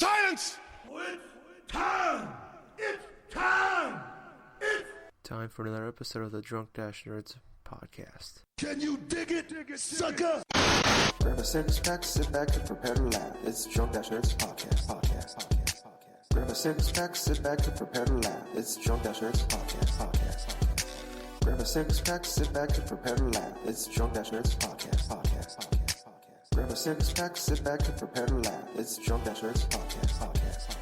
Silence! It's time! It's time! It's time for another episode of the Drunk Dash Nerds podcast. Can you dig it, sucker? Grab a six-pack, sit back and prepare to laugh. It's Drunk Dash Nerds podcast. Grab a six-pack, sit back and prepare to laugh. It's Drunk Dash Nerds podcast. Grab a six-pack, sit back and prepare to laugh. It's Drunk Dash Nerds podcast. Grab a six-pack, sit back and prepare to laugh. It's Drunk Dash Nerds podcast.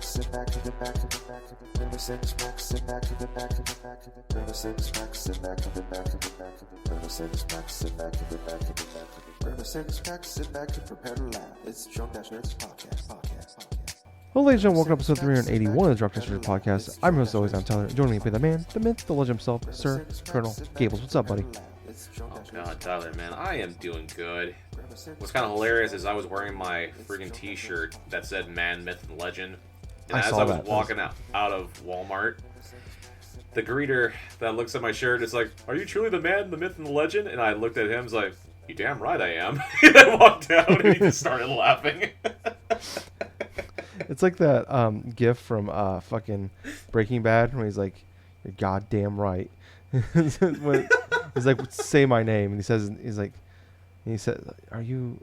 Sit back to the back of the back of the grab a six-pack, sit back to the back of the back of the grab a six-pack, sit back to the back of the back of the grab a six-pack, sit back to the back of the back of the grab a six-pack, sit back and prepare to laugh. It's Drunk Dash Nerds podcast. Hello, ladies and gentlemen, welcome to episode 381 of the Drunk Dash Nerds podcast. I'm your host, always, I'm Tyler. Joining me by the man, the myth, the legend himself, Sir Colonel Gables. What's up, buddy? Oh god, Tyler, man, I am doing good. What's kind of hilarious is I was wearing my friggin' t-shirt that said Man, Myth, and Legend. And as I was walking out of Walmart, the greeter that looks at my shirt is like, "Are you truly the man, the myth, and the legend?" And I looked at him, was like, "You damn right I am." And I walked out, and he just started laughing. It's like that gif from fucking Breaking Bad when he's like, "You're goddamn right." He's like, "Say my name," and he said, "Are you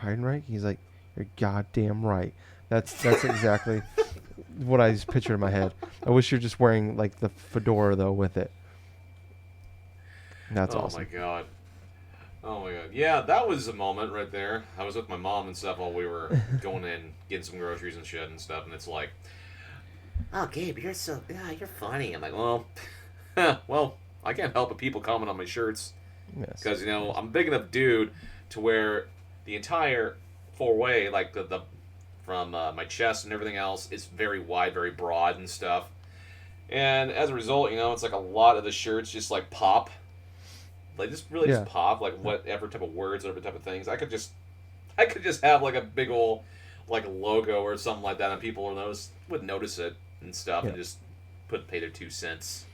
hiding right?" He's like, "You're goddamn right." That's exactly what I just pictured in my head. I wish you're just wearing like the fedora though with it. That's awesome. Oh my god. Yeah, that was a moment right there. I was with my mom and stuff while we were going in, getting some groceries and shit and stuff, and it's like, "Oh, Gabe, you're funny." I'm like, well, I can't help but people comment on my shirts. Yes. Because, I'm a big enough dude to where the entire four-way, like the from my chest and everything else, is very wide, very broad and stuff. And as a result, it's like a lot of the shirts just like pop. Like just really just pop, like whatever type of words, whatever type of things. I could just have like a big old like logo or something like that, and people would notice it and stuff, and just pay their 2 cents.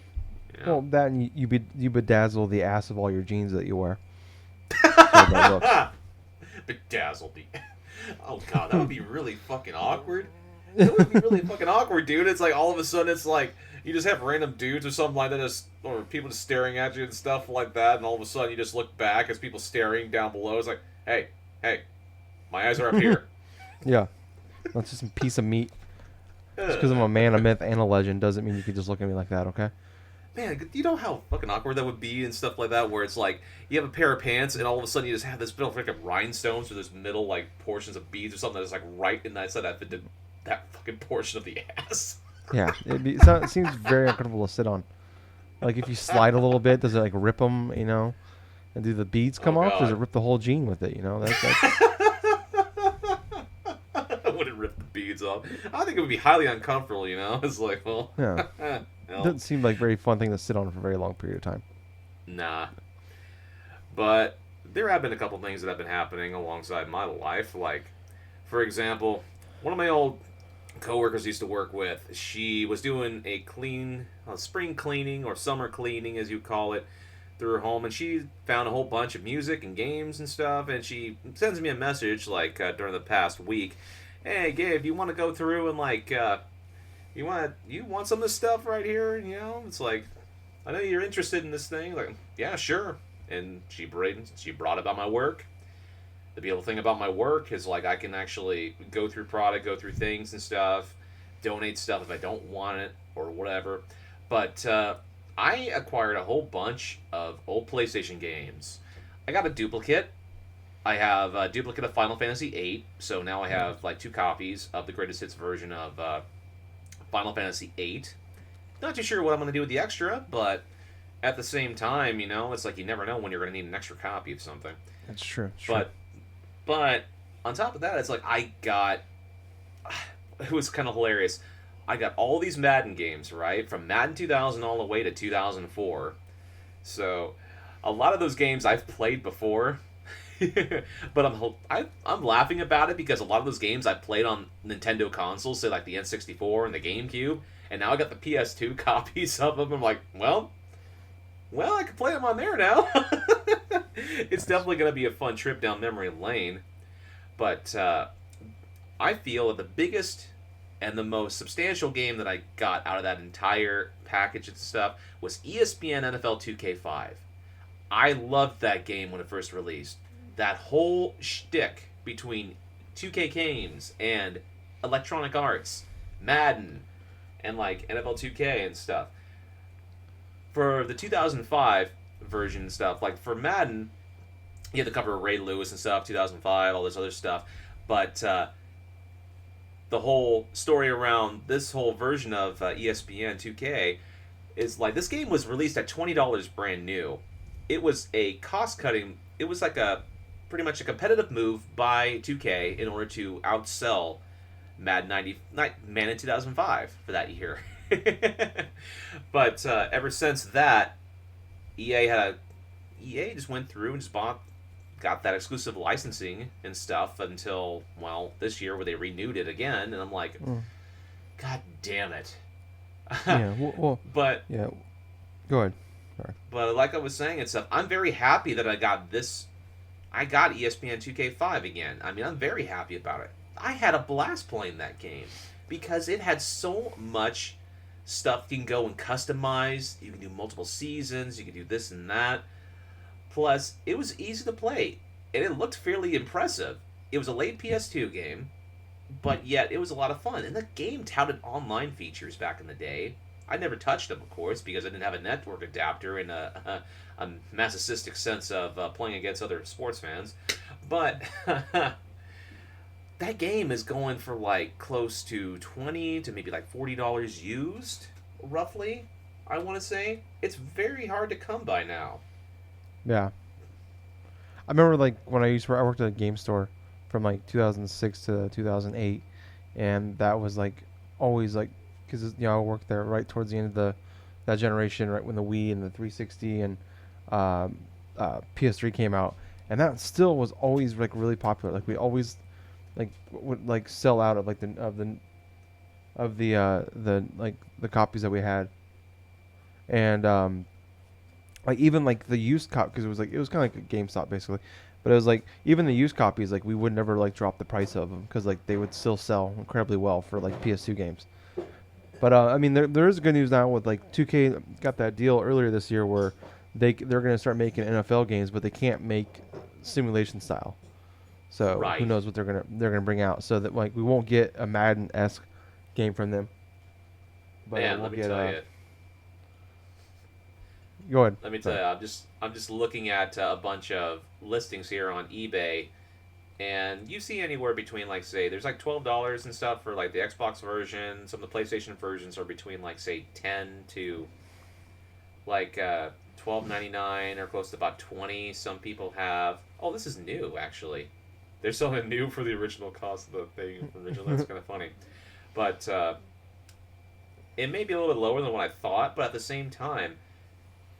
Well, that and you bedazzle the ass of all your jeans that you wear. Bedazzle the. Oh god, that would be really fucking awkward. That would be really fucking awkward, dude. It's like all of a sudden it's like you just have random dudes or something like that, or people just staring at you and stuff like that, and all of a sudden you just look back as people staring down below. It's like, hey, my eyes are up here. Yeah, that's just a piece of meat. Just because I'm a man, a myth, and a legend doesn't mean you can just look at me like that, okay? Man, do you know how fucking awkward that would be and stuff like that, where it's like, you have a pair of pants, and all of a sudden you just have this little freaking rhinestones or this middle, like, portions of beads or something that's, like, right in that fucking portion of the ass. Yeah, it seems very uncomfortable to sit on. Like, if you slide a little bit, does it, like, rip them, and do the beads come off? Does it rip the whole jean with it, That's I wouldn't rip the beads off. I think it would be highly uncomfortable, It's like, well... Yeah. It doesn't seem like a very fun thing to sit on for a very long period of time. Nah. But there have been a couple things that have been happening alongside my life. Like, for example, one of my old coworkers I used to work with, she was doing a spring cleaning or summer cleaning, as you call it, through her home, and she found a whole bunch of music and games and stuff, and she sends me a message, like, during the past week, "Hey, Gabe, do you want to go through and, like, you want some of this stuff right here?" It's like, "I know you're interested in this thing." Like, "Yeah, sure." And she brought about my work. The beautiful thing about my work is, like, I can actually go through product, go through things and stuff, donate stuff if I don't want it or whatever. But I acquired a whole bunch of old PlayStation games. I got a duplicate. I have a duplicate of Final Fantasy VIII, so now I have, like, 2 copies of the greatest hits version of Final Fantasy VIII. Not too sure what I'm going to do with the extra, but at the same time, it's like you never know when you're going to need an extra copy of something. That's true. But on top of that, it's like it was kind of hilarious. I got all these Madden games, right? From Madden 2000 all the way to 2004. So a lot of those games I've played before. But I'm laughing about it because a lot of those games I played on Nintendo consoles, say like the N64 and the GameCube, and now I got the PS2 copies of them. I'm like, well, I can play them on there now. It's definitely going to be a fun trip down memory lane. But I feel that the biggest and the most substantial game that I got out of that entire package and stuff was ESPN NFL 2K5. I loved that game when it first released. That whole shtick between 2K games and Electronic Arts, Madden, and like NFL 2K and stuff. For the 2005 version and stuff, like for Madden, you had the cover of Ray Lewis and stuff, 2005, all this other stuff. But the whole story around this whole version of ESPN 2K is like this game was released at $20 brand new. It was a cost-cutting. It was like a pretty much a competitive move by 2K in order to outsell Madden 2005 for that year. But ever since that, EA just went through and just got that exclusive licensing and stuff until, well, this year where they renewed it again, and I'm like, God damn it. Yeah, well, but yeah, go ahead. Sorry. But like I was saying and stuff, I'm very happy that I got ESPN 2K5 again. I mean, I'm very happy about it. I had a blast playing that game because it had so much stuff you can go and customize. You can do multiple seasons. You can do this and that. Plus, it was easy to play, and it looked fairly impressive. It was a late PS2 game, but yet it was a lot of fun. And the game touted online features back in the day. I never touched them, of course, because I didn't have a network adapter in a masochistic sense of playing against other sports fans. But that game is going for like close to $20 to maybe like $40 used, roughly, I want to say. It's very hard to come by now. Yeah. I remember like when I worked at a game store from like 2006 to 2008, and that was like always like, because I worked there right towards the end of that generation, right when the Wii and the 360 and PS3 came out, and that still was always like really popular. Like we always like would like sell out of like the like the copies that we had, and like even like the used copy, because it was kind of like a GameStop basically, but it was like even the used copies, like we would never like drop the price of them because like they would still sell incredibly well for like PS2 games. But I mean, there is good news now with like 2K got that deal earlier this year where they're going to start making NFL games, but they can't make simulation style. So Right. Who knows what they're gonna bring out? So that like we won't get a Madden-esque game from them. But Man, we'll let me get, tell you. Go ahead. Let me tell you, I'm just looking at a bunch of listings here on eBay, and you see anywhere between like say there's like $12 and stuff for like the Xbox version. Some of the PlayStation versions are between like say 10 to like $12.99 or close to about 20. Some people have. Oh, this is new actually. They're selling it new for the original cost of the thing originally. That's kind of funny, but it may be a little bit lower than what I thought. But at the same time,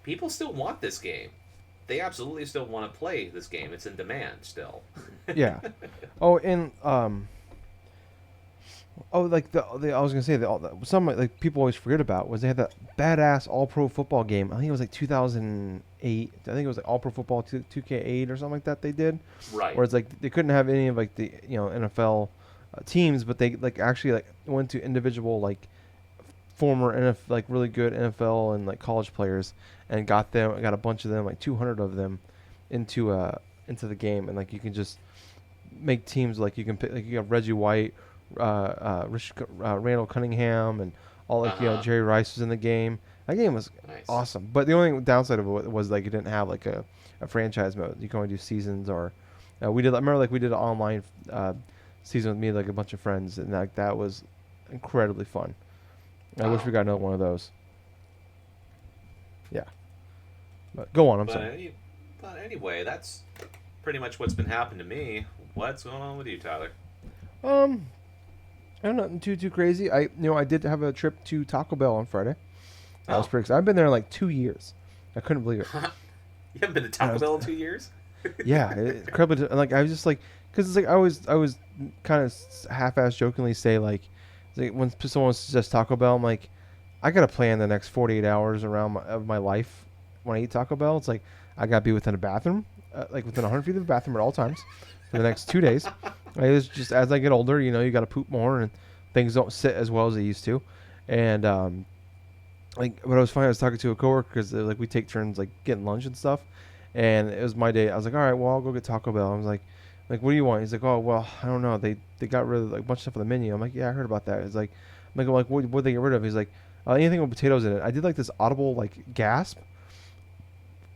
people still want this game. They absolutely still want to play this game. It's in demand still. Yeah. Oh, and like I was gonna say some like people always forget about was they had that badass All Pro Football game. I think it was like 2008. I think it was like All Pro Football 2K8 or something like that. They did. Right. Where it's like they couldn't have any of like the NFL teams, but they like actually like went to individual like former like really good NFL and like college players and got a bunch of them, like 200 of them, into the game, and like you can just make teams like you can pick, like you have Reggie White, Randall Cunningham, and all like Jerry Rice was in the game. That game was awesome, but the only downside of it was like it didn't have like a franchise mode. You can only do seasons, or I remember like we did an online season with me, like a bunch of friends, and like that was incredibly fun. I wish we got another one of those. Yeah. But go on, I'm sorry. But anyway, that's pretty much what's been happening to me. What's going on with you, Tyler? I'm nothing too crazy. I did have a trip to Taco Bell on Friday. That was pretty exciting. I've been there in like 2 years. I couldn't believe it. You haven't been to Taco Bell in 2 years? Yeah, incredibly. Like I was just like, because it's like I was kind of half-ass jokingly say like when someone suggests Taco Bell, I'm like, I gotta plan the next 48 hours of my life when I eat Taco Bell. It's like I gotta be within a bathroom, like within 100 feet of the bathroom at all times for the next 2 days. Like, it's just as I get older, you got to poop more and things don't sit as well as they used to. And like, what I was funny, I was talking to a coworker because like we take turns like getting lunch and stuff. And it was my day. I was like, all right, well, I'll go get Taco Bell. I was like, what do you want? He's like, oh, well, I don't know. They got rid of like a bunch of stuff on the menu. I'm like, yeah, I heard about that. It's like, what did they get rid of? He's like, anything with potatoes in it. I did like this audible like gasp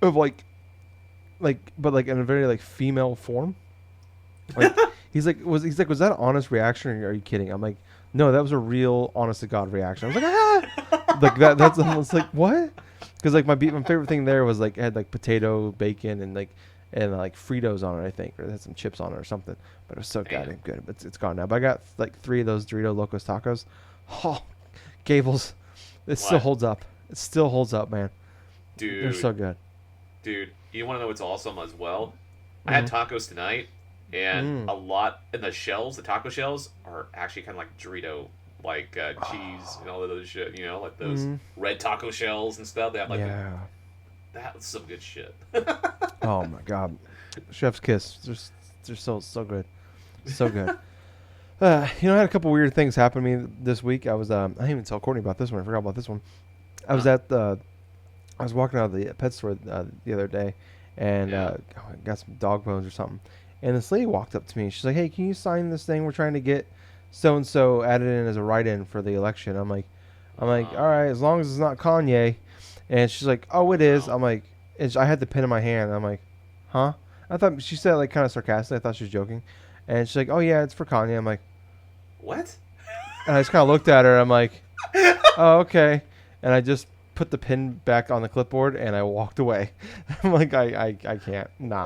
of like, but like in a very like female form. Like he's like, was that an honest reaction or are you kidding? I'm like, no, that was a real honest to God reaction. I was like, ah, like that's almost like what? Because like my favorite thing there was like it had like potato, bacon, and like Fritos on it, I think, or it had some chips on it or something. But it was so goddamn good. It's gone now. But I got like 3 of those Dorito Locos Tacos. Oh, Gables, still holds up. It still holds up, man. Dude, they're so good. Dude, you want to know what's awesome as well? I had tacos tonight, and a lot in the taco shells are actually kind of like Dorito. Like cheese and all of those shit, like those red taco shells and stuff. They have like that was some good shit. Oh my god, chef's kiss. They're so good, so good. I had a couple weird things happen to me this week. I didn't even tell Courtney about this one. I forgot about this one. I was walking out of the pet store the other day, and got some dog bones or something. And this lady walked up to me. She's like, "Hey, can you sign this thing? We're trying to get so and so added in as a write-in for the election." I'm like, all right, as long as it's not Kanye. And she's like, oh, it is. I'm like, I had the pen in my hand. I'm like, huh? I thought she said it like kind of sarcastic. I thought she was joking. And she's like, oh yeah, it's for Kanye. I'm like, what? And I just kind of looked at her. I'm like, oh, okay. And I just put the pen back on the clipboard and I walked away. I'm like, I can't. Nah.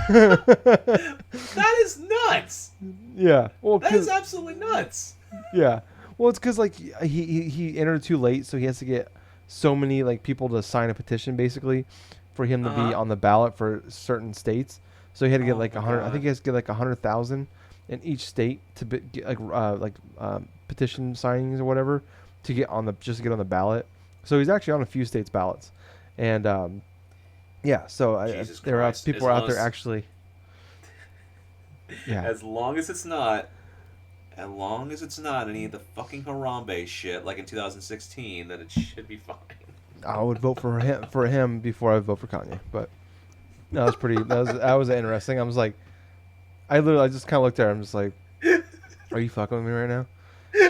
That is nuts. Yeah. Well, that is absolutely nuts. Yeah. Well, it's because like he entered too late, so he has to get so many like people to sign a petition basically for him to be on the ballot for certain states. So he had to get like 100. I think he has to get like 100,000 in each state to get like petition signings or whatever to get on the ballot. So he's actually on a few states' ballots, and yeah. So people are out there actually. Yeah. As long as it's not any of the fucking Harambe shit like in 2016, then it should be fine. I would vote for him before I would vote for Kanye, but that was pretty. That was interesting. I was like, I just kind of looked at her. I'm just like, are you fucking with me right now?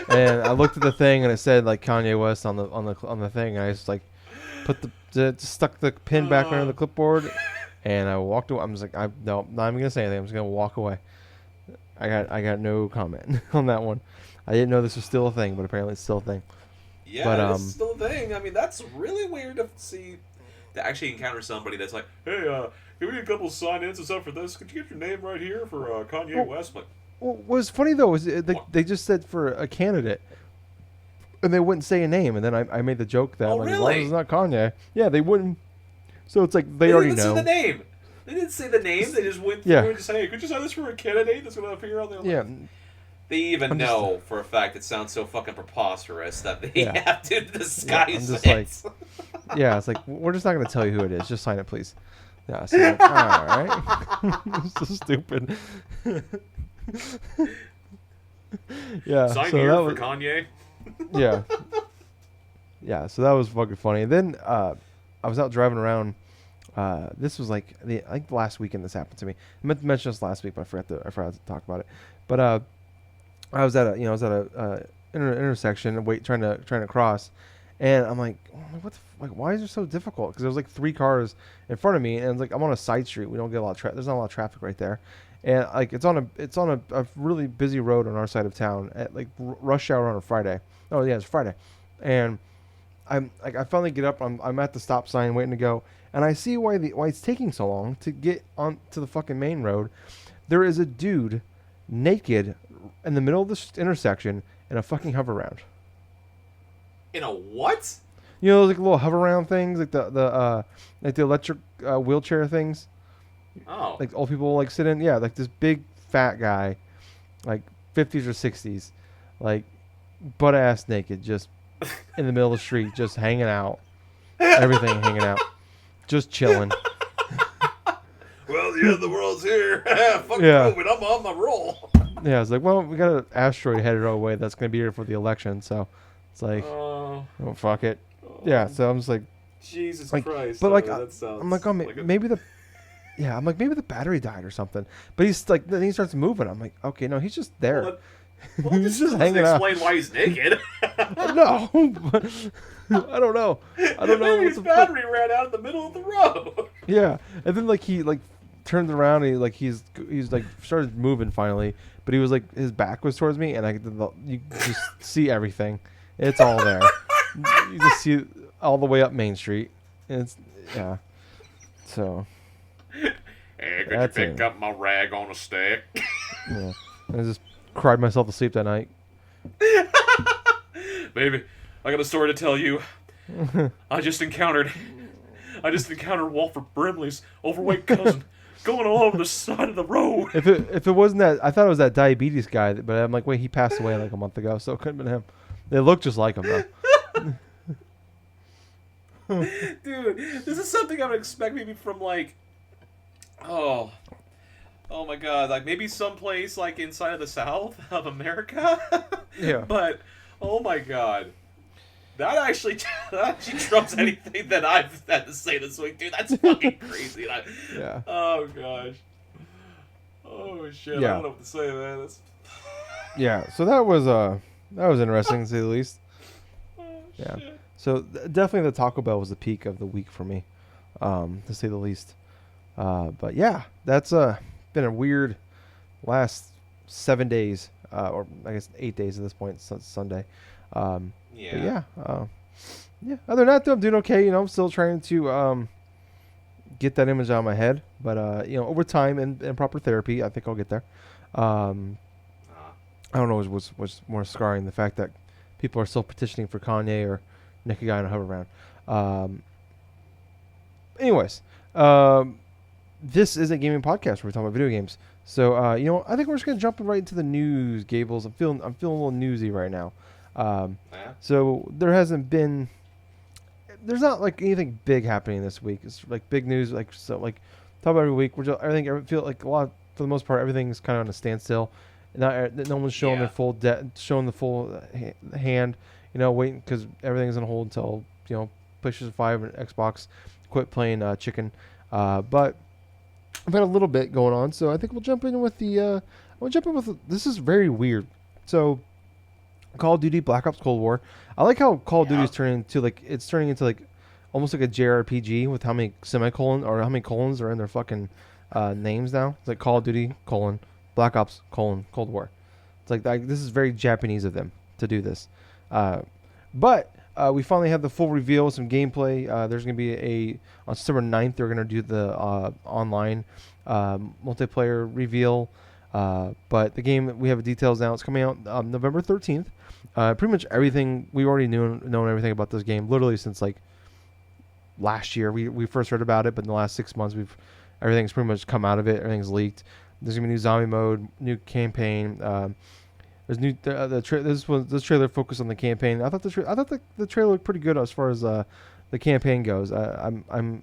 And I looked at the thing and it said like Kanye West on the thing. And I just like just stuck the pin back under the clipboard, and I walked away. I'm just like, no, not even gonna say anything. I'm just gonna walk away. I got no comment on that one. I didn't know this was still a thing, but apparently it's still a thing. Yeah, but, it's still a thing. I mean, that's really weird to see. To actually encounter somebody that's like, hey, can we get a couple sign-ins and stuff for this? Could you get your name right here for Kanye West? Like, well, what was funny though is they just said for a candidate, and they wouldn't say a name. And then I made the joke that really? As long as it's not Kanye, yeah, they wouldn't. So it's like they already know. Say the name. They didn't say the name. They just went through and just say, hey, could you sign this for a candidate that's going to appear on the election? Yeah. They even know for a fact it sounds so fucking preposterous that they have to disguise it. Like, yeah, it's like, we're just not going to tell you who it is. Just sign it, please. Yeah, so like, all right. It's so stupid. Yeah. Sign so here for Kanye. Yeah. Yeah, so that was fucking funny. And then I was out driving around. This was like last weekend this happened to me. I meant to mention this last week, but I forgot to talk about it. But I was at a intersection trying to cross, and I'm like, why is it so difficult? Because there was like 3 cars in front of me, and it's like I'm on a side street. We don't get a lot of there's not a lot of traffic right there, and like it's on a really busy road on our side of town at like rush hour on a Friday. Oh yeah, it's Friday, and I finally get up. I'm at the stop sign waiting to go, and I see why it's taking so long to get on to the fucking main road. There is a dude naked in the middle of this intersection in a fucking Hoveround. In a what? You know, those like little Hoveround things, like the electric wheelchair things. Oh. Like old people like sit in. Yeah, like this big fat guy, like 50s or 60s, like butt ass naked, just in the middle of the street, just hanging out, everything hanging out, just chilling. Well, yeah, the world's here. Fuck Yeah. COVID. I'm on my roll. Yeah, it's like, well, we got an asteroid headed our way that's going to be here for the election, so it's like, Oh, fuck it. Yeah, so I'm just like, Jesus Like, Christ. but like, that sounds I'm like, oh, like a- maybe the, yeah, I'm like, maybe the battery died or something. But he's like, then he starts moving. I'm like, okay, no, he's just there. Well, He's this just doesn't hanging out. explain why he's naked. No, but I don't know. I don't know Maybe what his the fuck. battery ran out in the middle of the road. Yeah, and then like he like turned around and he's like started moving finally, but he was like his back was towards me, and you just see everything. It's all there. You just see it all the way up Main Street. And it's yeah. So Hey, could That's you pick it. up my rag on a stick? yeah, I just cried myself to sleep that night. Baby, I got a story to tell you. I just encountered Walford Brimley's overweight cousin going all over the side of the road. If it wasn't that, I thought it was that diabetes guy, but I'm like, wait, he passed away like a month ago, so it couldn't have been him. They look just like him though. Dude, this is something I would expect maybe from like, oh my God, like maybe someplace like inside of the South of America. Yeah. But oh my God, that actually trumps anything that I've had to say this week, dude. That's fucking crazy. Yeah. Oh gosh. Oh shit. Yeah. I don't know what to say, man. That's... Yeah. So that was interesting to say the least. Yeah. Shit. So definitely the Taco Bell was the peak of the week for me, to say the least. But yeah, that's been a weird last 7 days, or I guess 8 days at this point. Since Sunday. But Yeah. yeah. Other than that, though, I'm doing okay. You know, I'm still trying to get that image out of my head, but over time and proper therapy, I think I'll get there. I don't know what's more scarring, the fact that people are still petitioning for Kanye or Nick a guy on a Hoveround. Anyways, this is a gaming podcast where we're talking about video games. So I think we're just gonna jump right into the news, Gables. I'm feeling a little newsy right now. Yeah. So there's not like anything big happening this week. It's like big news, like talk about every week. I feel like a lot, for the most part, everything's kind of on a standstill. No one's showing their full showing the full hand. Waiting because everything's on hold until PlayStation 5 and Xbox quit playing chicken. But I've had a little bit going on, so I think we'll jump in with this is very weird. So Call of Duty Black Ops Cold War. I like how Call of Duty is turning into almost like a JRPG with how many semicolons or how many colons are in their fucking names now. It's like Call of Duty : Black Ops : Cold War. It's like this is very Japanese of them to do this. But we finally have the full reveal, some gameplay. There's going to be on September 9th, they're going to do the online multiplayer reveal. But the game, we have details now. It's coming out November 13th. Pretty much everything, we already known everything about this game, literally since like last year. We first heard about it, but in the last 6 months, everything's pretty much come out of it. Everything's leaked. There's going to be new zombie mode, new campaign. There's new this trailer focused on the campaign. I thought the trailer looked pretty good as far as the campaign goes. I'm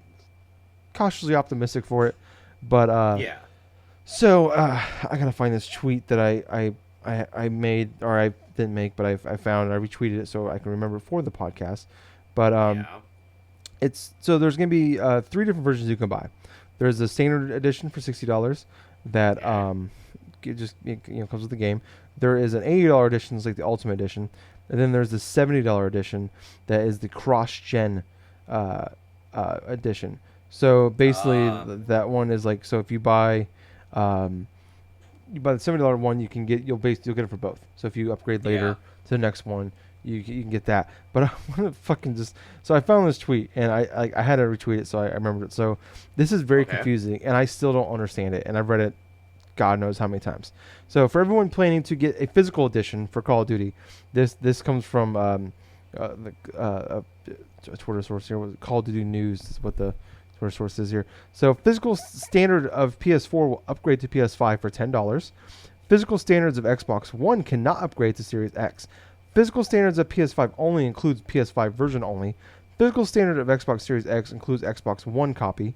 cautiously optimistic for it, but Yeah. So I gotta find this tweet that I made, or I didn't make, but I found and I retweeted it so I can remember it for the podcast. But there's gonna be 3 different versions you can buy. There's the standard edition for $60 that it just comes with the game. There is an $80 edition, it's like the Ultimate Edition, and then there's the $70 edition that is the cross-gen edition. So basically, that one is like, so if you buy the $70 one, you'll get it for both. So if you upgrade later to the next one, you can get that. But I want to fucking so I found this tweet and I had to retweet it, so I remembered it. So this is very confusing, and I still don't understand it, and I've read it God knows how many times. So for everyone planning to get a physical edition for Call of Duty, this comes from a Twitter source here. Call of Duty News is what the Twitter source is here. So physical standard of PS4 will upgrade to PS5 for $10. Physical standards of Xbox One cannot upgrade to Series X. Physical standards of PS5 only includes PS5 version only. Physical standard of Xbox Series X includes Xbox One copy.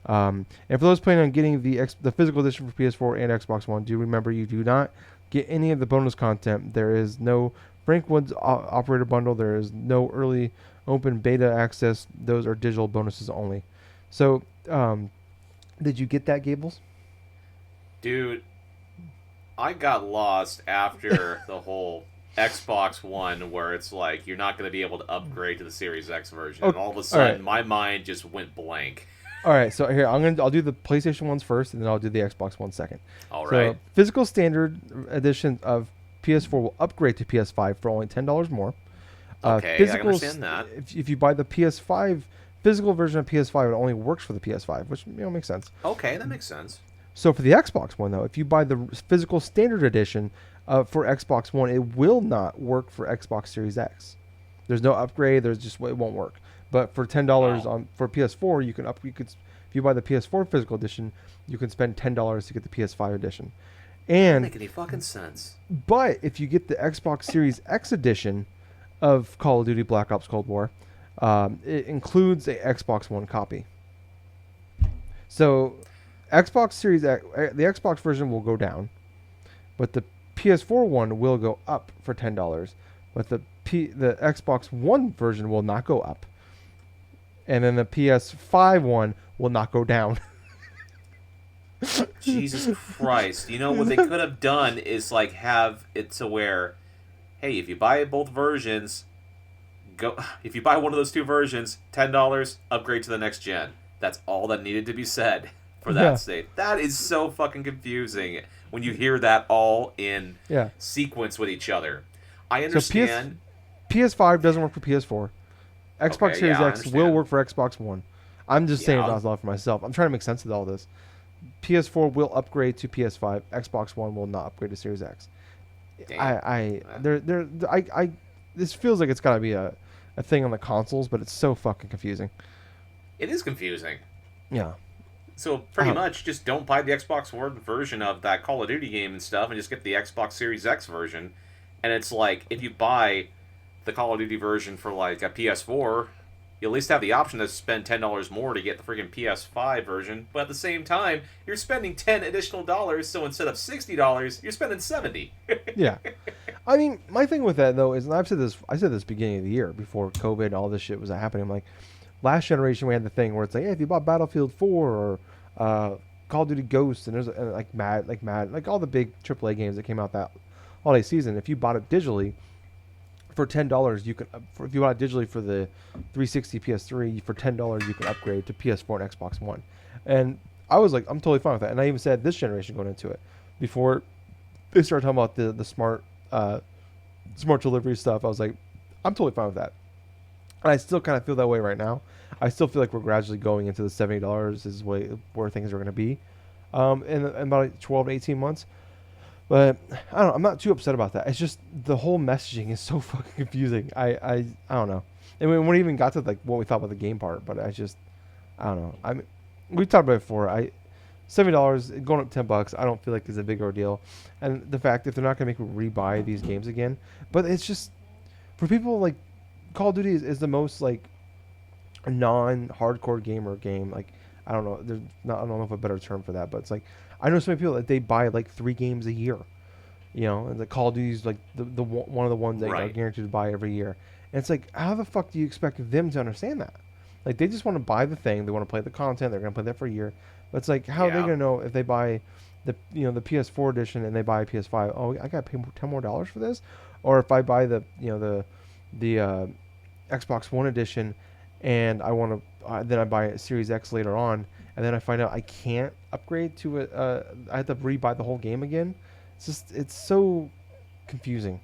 And for those planning on getting the physical edition for PS4 and Xbox One, do remember you do not get any of the bonus content. There is no Frank Woods operator bundle. There is no early open beta access. Those are digital bonuses only. So, did you get that, Gables? Dude, I got lost after the whole Xbox One, where it's like you're not going to be able to upgrade to the Series X version, and all of a sudden my mind just went blank. All right, so here I'll do the PlayStation ones first, and then I'll do the Xbox One second. All so, right. Physical standard edition of PS4 will upgrade to PS5 for only $10 more. Okay, I can understand that. If you buy the PS5 physical version of PS5, it only works for the PS5, which makes sense. Okay, that makes sense. So for the Xbox One, though, if you buy the physical standard edition for Xbox One, it will not work for Xbox Series X. There's no upgrade. It won't work. But for $10 for PS4, if you buy the PS4 physical edition, you can spend $10 to get the PS5 edition. And Doesn't make any fucking sense. But if you get the Xbox Series X edition of Call of Duty Black Ops Cold War, it includes a Xbox One copy. So Xbox Series X, the Xbox version will go down, but the PS4 one will go up for $10. But the Xbox One version will not go up, and then the PS5 one will not go down. Jesus Christ! You know what they could have done is like have it to where, hey, if you buy both versions, if you buy one of those two versions, $10, upgrade to the next gen. That's all that needed to be said for that state. That is so fucking confusing when you hear that all in sequence with each other. I understand. So PS5 doesn't work for PS4. Xbox Series X will work for Xbox One. I'm just saying it out loud for myself. I'm trying to make sense of all this. PS4 will upgrade to PS5. Xbox One will not upgrade to Series X. This feels like it's got to be a thing on the consoles, but it's so fucking confusing. It is confusing. Yeah. So pretty much just don't buy the Xbox One version of that Call of Duty game and stuff, and just get the Xbox Series X version. And it's like, if you buy the Call of Duty version for like a PS4, you at least have the option to spend $10 more to get the freaking PS5 version. But at the same time, you're spending $10 additional, so instead of $60, you're spending $70. Yeah. I mean, my thing with that though is, and I said this beginning of the year before COVID and all this shit was happening. I'm like, last generation we had the thing where it's like, hey, if you bought Battlefield 4 or Call of Duty Ghosts and there's like all the big AAA games that came out that holiday season, if you bought it digitally for $10, you can. If you bought it digitally for the 360 PS3 for $10, you can upgrade to PS4 and Xbox One. And I was like, I'm totally fine with that. And I even said this generation going into it before they started talking about the smart delivery stuff. I was like, I'm totally fine with that. And I still kind of feel that way right now. I still feel like we're gradually going into the $70 is where things are going to be in about 12 to 18 months. But I don't know. I'm not too upset about that. It's just the whole messaging is so fucking confusing. I don't know. And we wouldn't even got to like what we thought about the game part, but I don't know. I mean, we've talked about it before. $70 going up $10. I don't feel like is a big ordeal. And the fact that they're not going to make me rebuy these games again, but it's just for people like Call of Duty is the most like non-hardcore gamer game. Like I don't know. I don't know if a better term for that, but it's like I know so many people that they buy like 3 games a year. You know, and the Call of Duty's like the one of the ones that are guaranteed to buy every year. And it's like, how the fuck do you expect them to understand that? Like they just want to buy the thing, they want to play the content, they're gonna play that for a year. But it's like, how are they gonna know if they buy the PS4 edition and they buy a PS5? Oh, I gotta pay $10 more for this, or if I buy the Xbox One edition and I want to then I buy a Series X later on, and then I find out I can't upgrade to it. I have to rebuy the whole game again. It's so confusing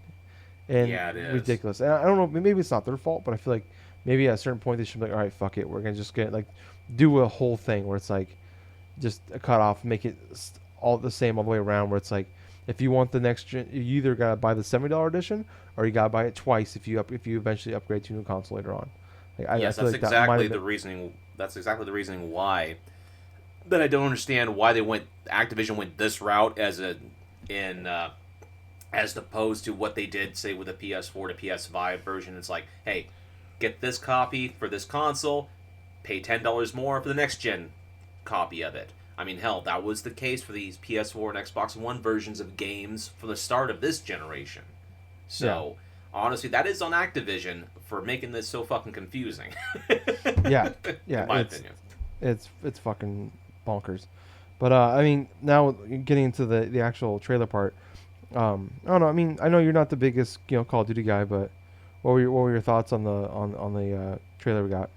and it is ridiculous. And I don't know, maybe it's not their fault, but I feel like maybe at a certain point they should be like, all right, fuck it, we're gonna just get like do a whole thing where it's like just a cut off, make it all the same all the way around. Where it's like, if you want the next gen, you either gotta buy the $70 edition or you gotta buy it twice if you eventually upgrade to a new console later on. Like, yes, that's exactly the reasoning. That's exactly the reasoning why. That I don't understand why Activision went this route as opposed to what they did, say, with the PS4 to PS5 version. It's like, hey, get this copy for this console, pay $10 more for the next gen copy of it. I mean, hell, that was the case for these PS4 and Xbox One versions of games from the start of this generation. So, honestly, that is on Activision for making this so fucking confusing. Yeah, in my opinion. It's fucking bonkers. But I mean, now getting into the actual trailer part, I don't know. I mean, I know you're not the biggest Call of Duty guy, but what were your thoughts on the trailer we got?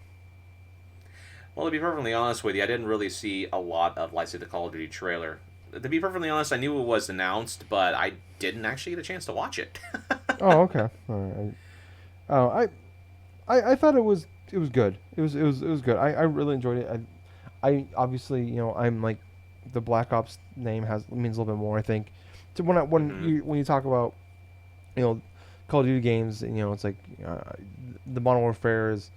Well, to be perfectly honest with you, I didn't really see a lot of, let's say, the Call of Duty trailer. To be perfectly honest, I knew it was announced, but I didn't actually get a chance to watch it. Oh, okay. All right. Oh, I thought it was good. It was good. I really enjoyed it. I obviously I'm like the Black Ops name means a little bit more. I think. So when you talk about Call of Duty games, it's like the Modern Warfare is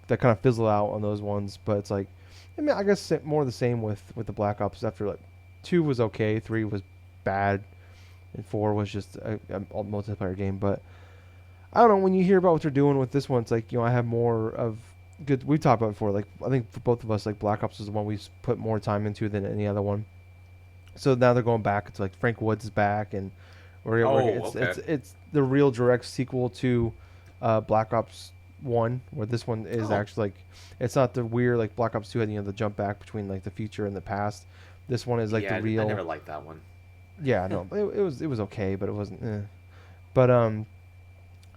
that kind of fizzle out on those ones, but it's like I guess more the same with the Black Ops. After like 2 was okay, 3 was bad, and 4 was just a multiplayer game. But I don't know, when you hear about what they're doing with this one, it's like I have more of good. We've talked about it before. Like I think for both of us, like Black Ops is the one we've put more time into than any other one. So now they're going back. It's like Frank Woods is back, and it's the real direct sequel to Black Ops 1, where this one is actually like it's not the weird like Black Ops 2 had the jump back between like the future and the past. This one is like the real. I never liked that one. Yeah, no, it was okay, but it wasn't. But I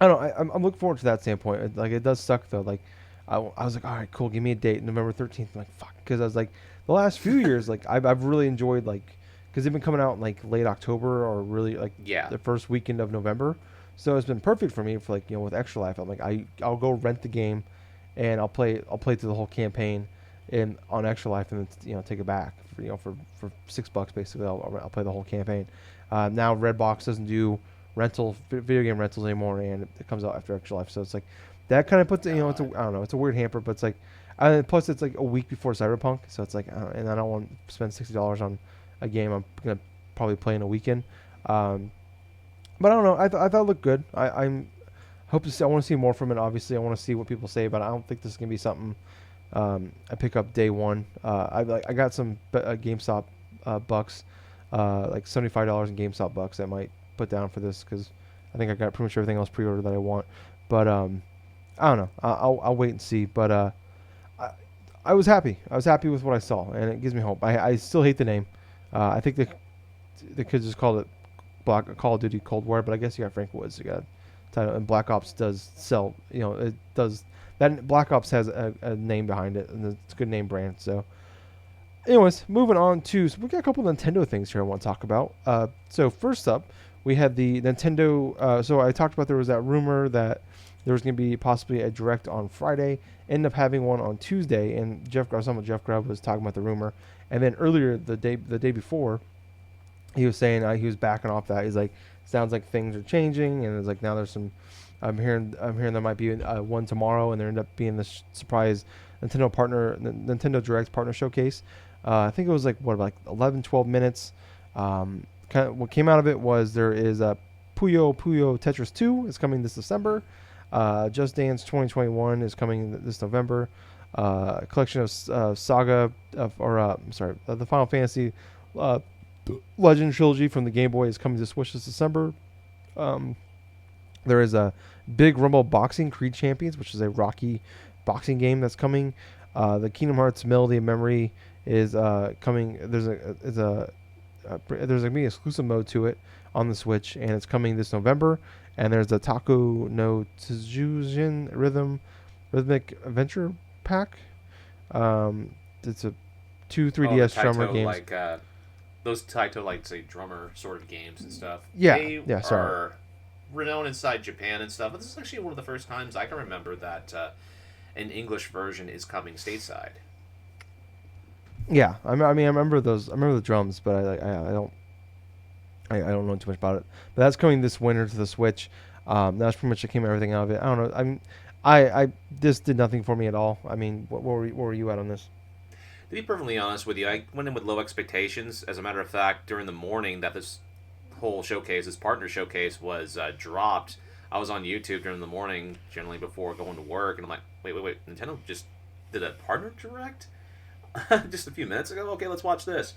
don't know. I'm looking forward to that standpoint. Like it does suck though. Like I was like, all right, cool, give me a date, November 13th. I'm like, fuck, because I was like, the last few years, like I've really enjoyed like because they've been coming out in like late October or really like the first weekend of November. So it's been perfect for me for like with Extra Life. I'm like I'll go rent the game, and I'll play through the whole campaign, on Extra Life, and then take it back for $6 basically. I'll play the whole campaign. Now Redbox doesn't do video game rentals anymore, and it comes out after Extra Life. So it's like that kind of puts it. It's I don't know. It's a weird hamper, but it's like plus it's like a week before Cyberpunk, so it's like and I don't want to spend $60 on a game I'm gonna probably play in a weekend. But I don't know. I thought it looked good. I hope to see. I want to see more from it. Obviously, I want to see what people say, but I don't think this is gonna be something I pick up day one. I got some GameStop bucks, like $75 in GameStop bucks. I might put down for this because I think I got pretty much everything else pre-ordered that I want. But I don't know. I'll wait and see. But I was happy. I was happy with what I saw, and it gives me hope. I still hate the name. I think the kids just called it Call of Duty Cold War, but I guess you got Frank Woods. You got title, and Black Ops does sell. It does. That Black Ops has a name behind it, and it's a good name brand. So, anyways, moving on to we got a couple of Nintendo things here I want to talk about. So first up, we had the Nintendo. So I talked about there was that rumor that there was going to be possibly a direct on Friday. Ended up having one on Tuesday, and Jeff Grubb was talking about the rumor, and then earlier the day before, he was saying he was backing off that. He's like, sounds like things are changing, and it's like now there's some. I'm hearing there might be one tomorrow, and there ended up being this surprise Nintendo Direct partner showcase. I think it was like 11, 12 minutes. Kind of what came out of it was there is a Puyo Tetris 2 is coming this December. Just Dance 2021 is coming this November. A collection of the Final Fantasy Legend trilogy from the Game Boy is coming to Switch this December. There is a Big Rumble Boxing Creed Champions, which is a Rocky boxing game that's coming. The Kingdom Hearts Melody of Memory is coming. There's gonna be exclusive mode to it on the Switch, and it's coming this November. And there's the Taku no Tsujin Rhythmic Adventure Pack. It's a 2 3DS drummer games. Like those Taito, like say drummer sort of games and stuff. Yeah, they are renowned inside Japan and stuff. But this is actually one of the first times I can remember that an English version is coming stateside. Yeah, I mean, I remember those. I remember the drums, but I don't know too much about it. But that's coming this winter to the Switch. That's pretty much everything out of it. I don't know. I mean, I this did nothing for me at all. I mean, what were you at on this? To be perfectly honest with you, I went in with low expectations. As a matter of fact, during the morning that this whole showcase, this partner showcase was dropped, I was on YouTube during the morning, generally before going to work, and I'm like, wait, Nintendo just did a partner direct? just a few minutes ago. Okay, let's watch this.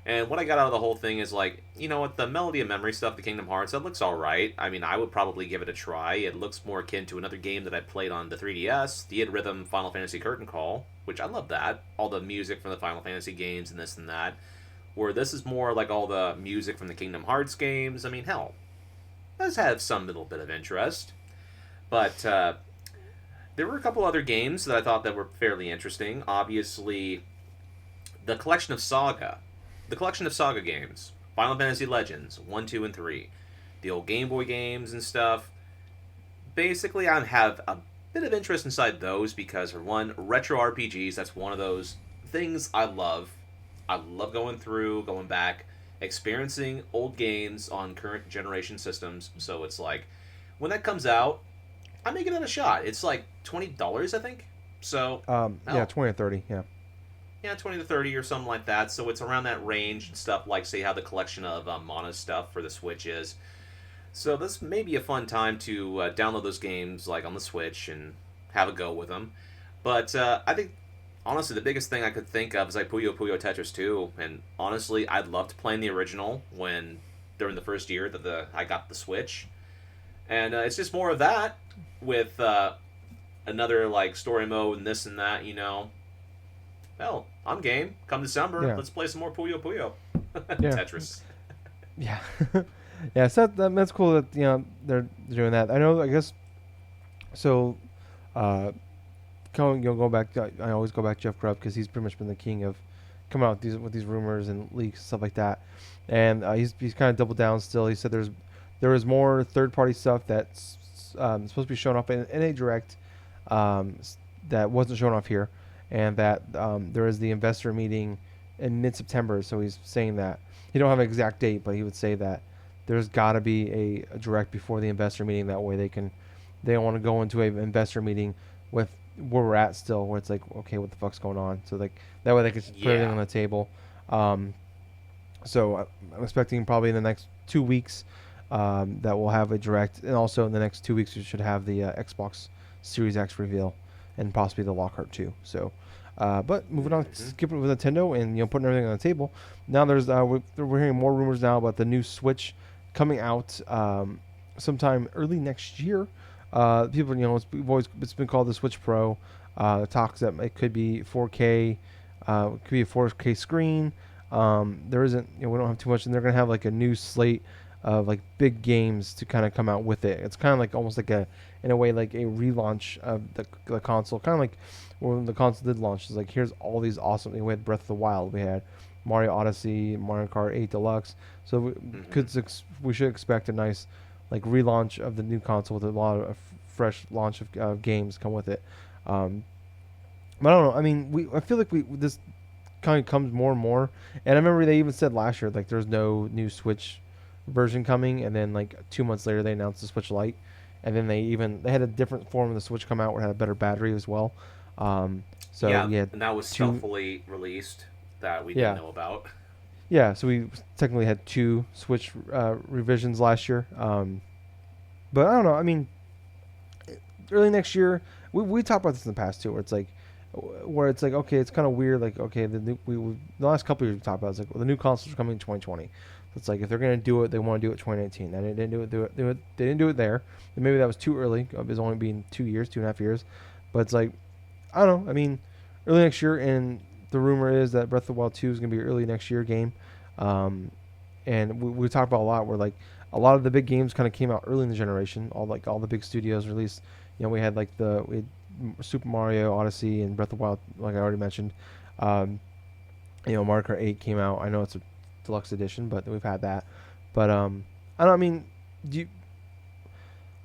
And what I got out of the whole thing is like, you know what, the Melody of Memory stuff, the Kingdom Hearts, that looks alright. I mean, I would probably give it a try. It looks more akin to another game that I played on the 3DS, the Id Rhythm Final Fantasy Curtain Call, which I love that. All the music from the Final Fantasy games and this and that. Where this is more like all the music from the Kingdom Hearts games. I mean, hell, does have some little bit of interest. But there were a couple other games that I thought that were fairly interesting. Obviously, the collection of Saga. The collection of Saga games. Final Fantasy Legends 1, 2, and 3. The old Game Boy games and stuff. Basically, I have a bit of interest inside those because, for one, retro RPGs, that's one of those things I love. I love going through, going back, experiencing old games on current generation systems. So it's like, when that comes out, I'm making it a shot. It's like $20, I think. So, yeah, 20 or 30, yeah. Yeah, 20 to 30 or something like that. So it's around that range and stuff, like, say, how the collection of Mana stuff for the Switch is. So this may be a fun time to download those games, like, on the Switch and have a go with them. But I think, honestly, the biggest thing I could think of is, like, Puyo Puyo Tetris 2. And honestly, I loved playing the original during the first year that I got the Switch. And it's just more of that with another, like, story mode and this and that, you know. Hell, I'm game. Come December, let's play some more Puyo Puyo. Tetris. Yeah. Yeah, so that's cool that, you know, they're doing that. I know, I guess, so, go back, I always go back to Jeff Grubb because he's pretty much been the king of coming out with these rumors and leaks and stuff like that. And he's kind of doubled down still. He said there was more third-party stuff that's supposed to be shown off in a direct that wasn't shown off here. And that there is the investor meeting in mid-September, so he's saying that. He don't have an exact date, but he would say that there's got to be a direct before the investor meeting. That way they don't want to go into an investor meeting with where we're at still, where it's like, okay, what the fuck's going on? So like that way they can put everything on the table. So I'm expecting probably in the next 2 weeks that we'll have a direct, and also in the next 2 weeks we should have the Xbox Series X reveal. And possibly the Lockhart too. So, but moving on, skipping with Nintendo and putting everything on the table. Now there's we're hearing more rumors now about the new Switch coming out sometime early next year. People, it's been called the Switch Pro. Talks that it could be 4K, it could be a 4K screen. There isn't, we don't have too much, and they're gonna have like a new slate of like big games to kind of come out with it. It's kind of like almost like in a way like a relaunch of the console, kind of like when the console did launch. It's like, here's all these awesome. We had Breath of the Wild, we had Mario Odyssey, Mario Kart 8 Deluxe. So we should expect a nice like relaunch of the new console with a lot of fresh launch of games come with it. But I don't know. I mean, I feel like this kind of comes more and more. And I remember they even said last year like there's no new Switch version coming, and then like 2 months later they announced the Switch Lite, and then they had a different form of the Switch come out where it had a better battery as well. So yeah, and that was stealthily released that we didn't know about. Yeah, so we technically had 2 Switch revisions last year. But I don't know. I mean, early next year, we talked about this in the past too, where it's like okay, it's kind of weird. Like, okay, the last couple of years we talked about it's like, well, the new consoles are coming in 2020. It's like if they're gonna do it, they want to do it 2019. And they didn't do it. They didn't do it there. And maybe that was too early. It was only being 2 years, 2.5 years. But it's like, I don't know. I mean, early next year, and the rumor is that Breath of the Wild 2 is gonna be an early next year game. And we talked about a lot where like a lot of the big games kind of came out early in the generation. All the big studios released. We had like we had Super Mario Odyssey and Breath of the Wild, like I already mentioned. Mario Kart 8 came out. I know it's a deluxe edition, but we've had that. But I don't know, I mean, do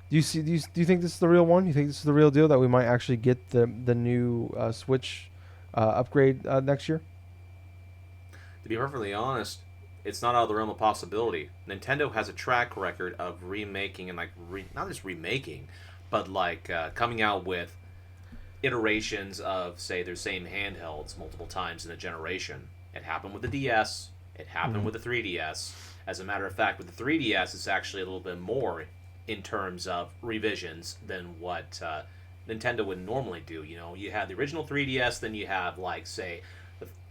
you think this is the real one? You think this is the real deal that we might actually get the new Switch upgrade next year? To be perfectly honest, it's not out of the realm of possibility. Nintendo has a track record of remaking and like not just remaking, but like coming out with iterations of, say, their same handhelds multiple times in a generation. It happened with the DS. It happened with the 3DS. As a matter of fact, with the 3DS, it's actually a little bit more in terms of revisions than what Nintendo would normally do. You had the original 3DS, then you have, like, say,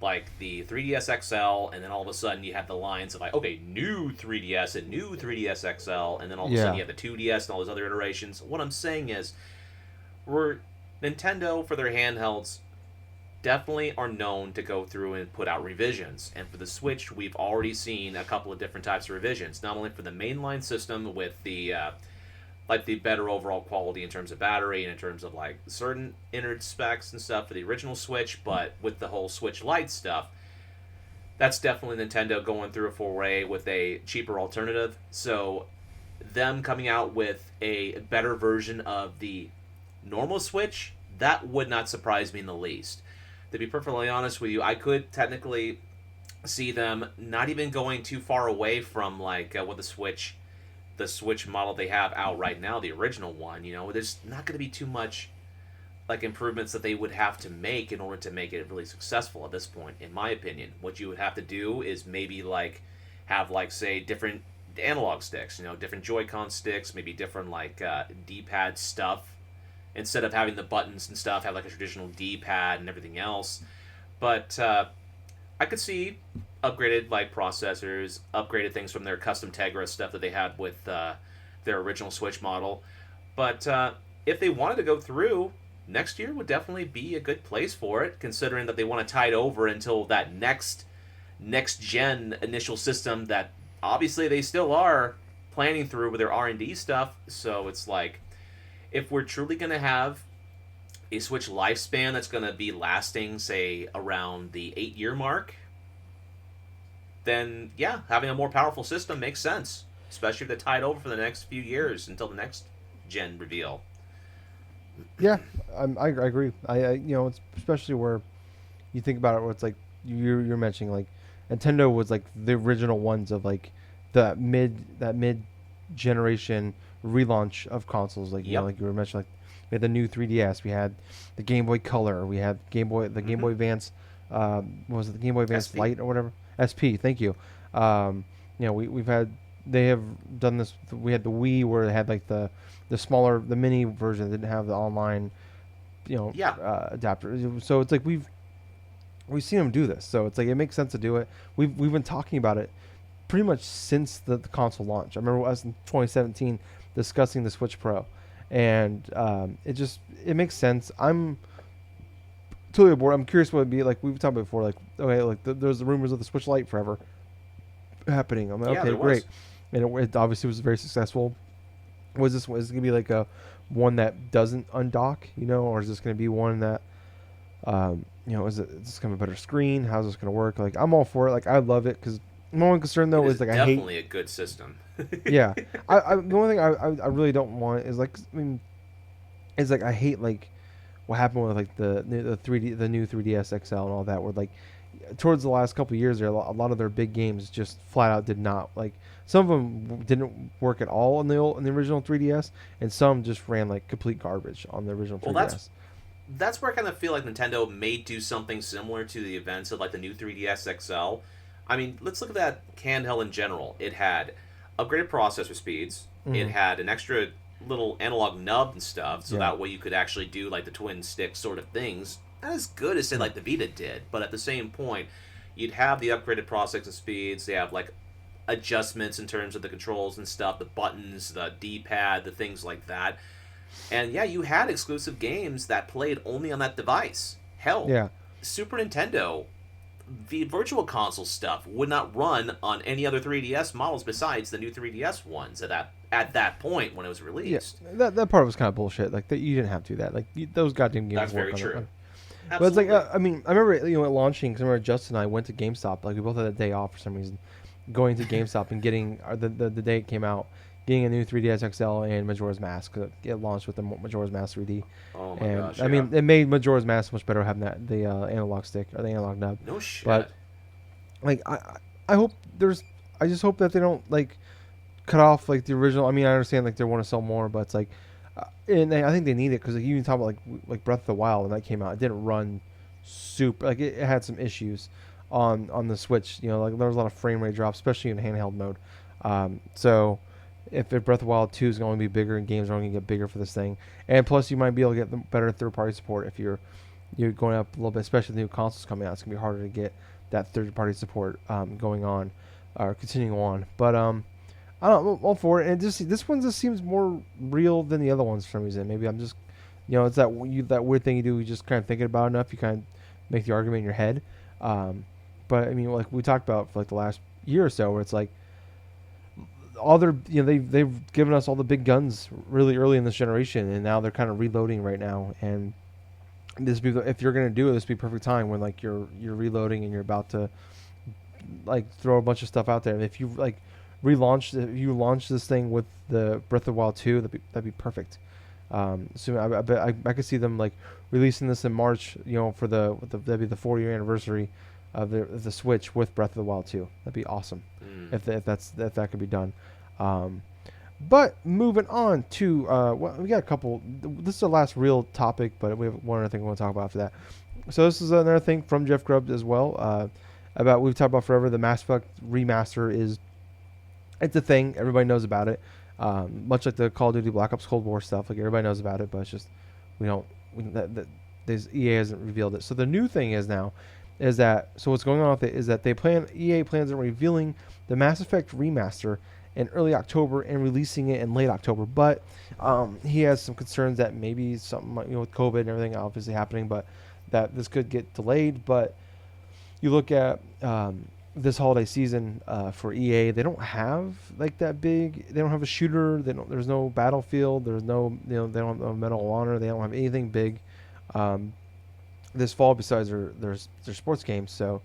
like the 3DS XL, and then all of a sudden you have the lines of like, okay, new 3DS and new 3DS XL, and then all of a sudden you have the 2DS and all those other iterations. What I'm saying is, Nintendo for their handhelds definitely are known to go through and put out revisions. And for the Switch, we've already seen a couple of different types of revisions. Not only for the mainline system with the like the better overall quality in terms of battery and in terms of like certain inner specs and stuff for the original Switch, but with the whole Switch Lite stuff, that's definitely Nintendo going through a foray with a cheaper alternative. So them coming out with a better version of the normal Switch, that would not surprise me in the least. To be perfectly honest with you, I could technically see them not even going too far away from like what the Switch model they have out right now, the original one. You know, there's not going to be too much like improvements that they would have to make in order to make it really successful at this point, in my opinion. What you would have to do is maybe like have like say different analog sticks, you know, different Joy-Con sticks, maybe different like D-pad stuff. Instead of having the buttons and stuff, have like a traditional D-pad and everything else. But I could see upgraded like processors, upgraded things from their custom Tegra stuff that they had with their original Switch model. But if they wanted to go through, next year would definitely be a good place for it, considering that they want to tide over until that next gen initial system that obviously they still are planning through with their R&D stuff. So it's like, if we're truly going to have a Switch lifespan that's going to be lasting, say, around the 8-year mark, then, yeah, having a more powerful system makes sense. Especially if they're tied over for the next few years until the next gen reveal. Yeah, I agree. I you know, it's especially where you think about it, where it's like you're mentioning like Nintendo was like the original ones of like that mid generation relaunch of consoles. Like you know, like you were mentioning, like we had the new 3DS, we had the Game Boy Color, we had Game Boy Advance. What was it, the Game Boy Advance SP. Lite or whatever? SP. Thank you. You know, we've had, they have done this. We had the Wii where it had like the smaller, the mini version that didn't have the online, you know, adapter. So it's like we've seen them do this. So it's like it makes sense to do it. We've been talking about it pretty much since the console launch. I remember us in 2017 discussing the Switch Pro, and it makes sense. I'm totally aboard. I'm curious what it'd be like. We've talked about before, like okay, like there's the rumors of the Switch Lite forever happening. I'm like, okay, great, and it obviously was very successful. Was it gonna be like a one that doesn't undock, you know, or is this gonna be one that, you know, is this gonna be a better screen? How's this gonna work? Like, I'm all for it. Like, I love it because my one concern though is like I hate. Definitely a good system. Yeah, I the only thing I really don't want is like, I mean, is like I hate like what happened with like the new 3DS XL and all that, where like towards the last couple of years there, a lot of their big games just flat out did not, like some of them didn't work at all in the original 3DS, and some just ran like complete garbage on the original 3DS. That's where I kind of feel like Nintendo may do something similar to the events of like the new 3DS XL. I mean, let's look at that handheld in general. It had upgraded processor speeds. Mm-hmm. It had an extra little analog nub and stuff, so that way you could actually do like the twin stick sort of things. Not as good as say like the Vita did, but at the same point, you'd have the upgraded processor speeds. They have like adjustments in terms of the controls and stuff, the buttons, the D-pad, the things like that. And yeah, you had exclusive games that played only on that device. Hell, Super Nintendo, the Virtual Console stuff would not run on any other 3DS models besides the new 3DS ones at that point when it was released. Yeah, that part was kind of bullshit. Like that, you didn't have to do that. Like those goddamn games. That's very work true. On it. But it's like I mean, I remember at launching. Cause I remember Justin and I went to GameStop. Like we both had a day off for some reason, going to GameStop and getting the day it came out, getting a new 3DS XL and Majora's Mask. It launched with the Majora's Mask 3D. Oh my gosh! I mean, it made Majora's Mask much better having that the analog stick or the analog nub. No shit. But like I hope I just hope that they don't like cut off like the original. I mean, I understand like they want to sell more, but it's like, and I think they need it because like, you can talk about like Breath of the Wild when that came out, it didn't run super, like it had some issues on the Switch. You know, like there was a lot of frame rate drops, especially in handheld mode. So if Breath of the Wild 2 is going to be bigger and games are going to get bigger for this thing, and plus you might be able to get the better third party support if you're you're going up a little bit, especially the new consoles coming out. It's gonna be harder to get that third-party support going on or continuing on. But I don't know, I'm all for it. And this one just seems more real than the other ones for some reason. Maybe I'm just, it's that weird thing you do. You just kind of think about it enough. You kind of make the argument in your head. But I mean, like we talked about for like the last year or so, where it's like all their, they've given us all the big guns really early in this generation, and now they're kind of reloading right now. And if you're gonna do it, this would be perfect time when like you're reloading and you're about to like throw a bunch of stuff out there. And if you like if you launch this thing with the Breath of the Wild 2, that'd be perfect. So I bet I could see them like releasing this in March, for that'd be the 4-year anniversary of the Switch with Breath of the Wild 2. That'd be awesome if that could be done. But moving on to we got a couple. This is the last real topic, but we have one other thing we want to talk about after that. So this is another thing from Jeff Grubb as well. We've talked about forever. The Mass Effect remaster it's a thing. Everybody knows about it. Much like the Call of Duty Black Ops Cold War stuff, like everybody knows about it, but it's just EA hasn't revealed it. So the new thing is what's going on with it is that EA plans on revealing the Mass Effect remaster in early October and releasing it in late October. But he has some concerns that maybe something with COVID and everything obviously happening, but that this could get delayed. But you look at this holiday season for EA, they don't have like that big. They don't have a shooter. There's no Battlefield. There's no they don't have a Medal of Honor. They don't have anything big this fall besides their sports games. So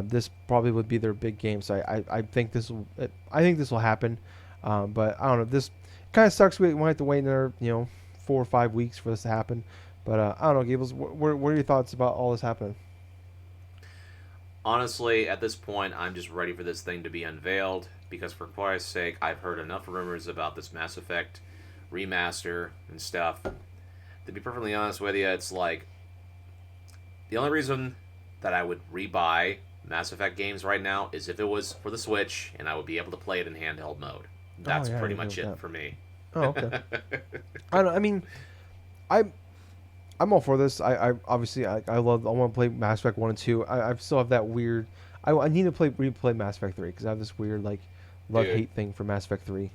this probably would be their big game. So I think this will happen. But I don't know. This kind of sucks. We might have to wait another 4 or 5 weeks for this to happen. But I don't know, Gables. What are your thoughts about all this happening? Honestly, at this point, I'm just ready for this thing to be unveiled, because for Christ's sake, I've heard enough rumors about this Mass Effect remaster and stuff. To be perfectly honest with you, it's like the only reason that I would rebuy Mass Effect games right now is if it was for the Switch and I would be able to play it in handheld mode. That's pretty much it for me. Oh, okay. I'm all for this. I obviously I want to play Mass Effect 1 and 2. I still have that weird. I need to replay Mass Effect 3 because I have this weird like love-hate thing for Mass Effect 3.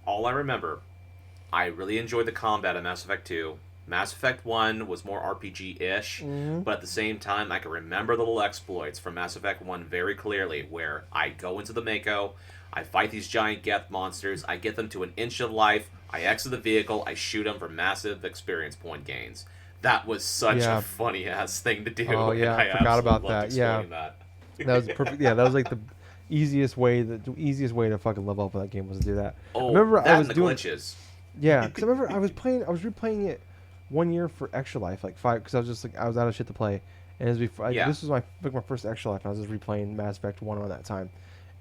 All I remember, I really enjoyed the combat in Mass Effect 2. Mass Effect 1 was more RPG-ish, but at the same time, I can remember the little exploits from Mass Effect 1 very clearly, where I go into the Mako, I fight these giant Geth monsters, I get them to an inch of life, I exit the vehicle, I shoot them for massive experience point gains. That was such a funny-ass thing to do. Oh, yeah, I forgot about that. Yeah, that was perfect. Yeah, that was like the easiest way to fucking level up in that game was to do that. Oh, I remember that I was and the doing glitches. Yeah, because I remember I was replaying it 1 year for Extra Life, like 5, because I was out of shit to play, and it was before this was my first Extra Life, and I was just replaying Mass Effect 1 around that time,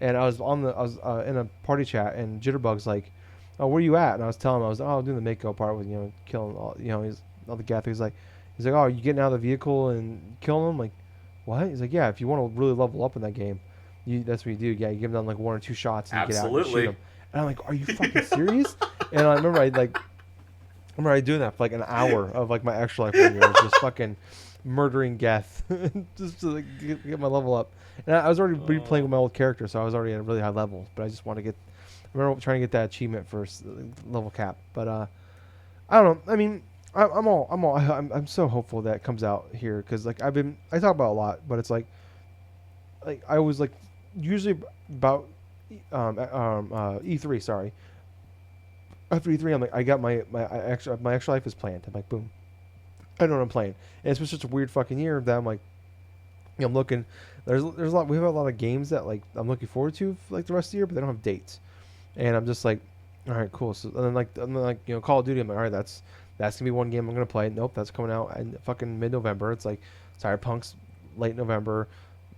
and I was in a party chat, and Jitterbug's like, "Oh, where you at?" And I was telling him I was doing the Mako part with killing all all the Geth. He's like, "Oh, you getting out of the vehicle and killing them?" Like, what? He's like, "Yeah, if you want to really level up in that game, that's what you do. Yeah, you give them like 1 or 2 shots and you get out and shoot them." And I'm like, "Are you fucking serious?" And I remember I doing that for like an hour of like my Extra Life 1 year. I was just fucking murdering Geth just to like, get my level up. And I was already replaying with my old character, so I was already at a really high level. But I just want to I remember trying to get that achievement for level cap. But I don't know. I mean, I'm so hopeful that it comes out here because like I talk about it a lot, but it's like I was like usually about E3. Sorry. After E3, I'm like, I got my extra life is planned. I'm like, boom, I know what I'm playing. And it's been such a weird fucking year that I'm like, I'm looking. There's a lot. We have a lot of games that like I'm looking forward to like the rest of the year, but they don't have dates. And I'm just like, all right, cool. So and then Call of Duty. I'm like, all right, that's gonna be one game I'm gonna play. Nope, that's coming out in fucking mid-November. It's like Cyberpunk's late November,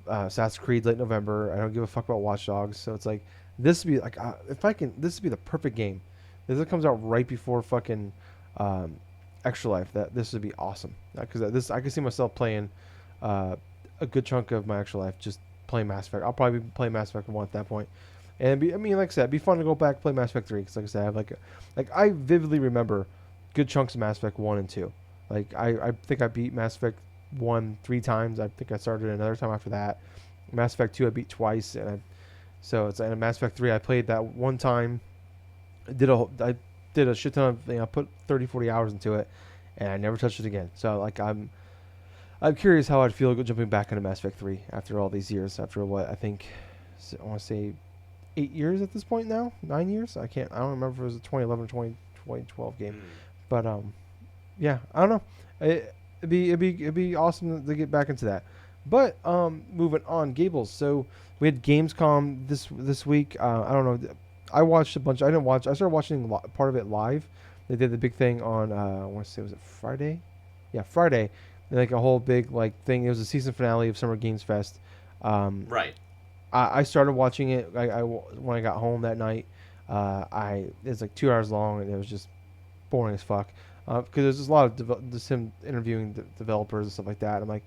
Assassin's Creed late November. I don't give a fuck about Watch Dogs. So it's like this would be like this would be the perfect game. If it comes out right before fucking Extra Life, this would be awesome. Because I can see myself playing a good chunk of my Extra Life just playing Mass Effect. I'll probably be playing Mass Effect 1 at that point. And like I said, it'd be fun to go back and play Mass Effect 3. Because like I said, I have I vividly remember good chunks of Mass Effect 1 and 2. Like I think I beat Mass Effect 1 3 times. I think I started another time after that. Mass Effect 2 I beat twice, so it's and Mass Effect 3 I played that one time. I did a shit ton of I put 30 40 hours into it, and I never touched it again. So like I'm curious how I'd feel jumping back into Mass Effect 3 after all these years. After what I think, I want to say 8 years at this point now, 9 years. I don't remember if it was a 2011 or 2012 game, but yeah, I don't know. It'd be awesome to get back into that. But moving on, Gables. So we had Gamescom this week. I don't know. I watched a bunch. I didn't watch. I started watching part of it live. They did the big thing on. I want to say, was it Friday? Yeah, Friday. Like a whole big like thing. It was a season finale of Summer Games Fest. Right. I started watching it. When I got home that night. It's like 2 hours long, and it was just boring as fuck. Because there's just a lot of just him interviewing developers and stuff like that. I'm like,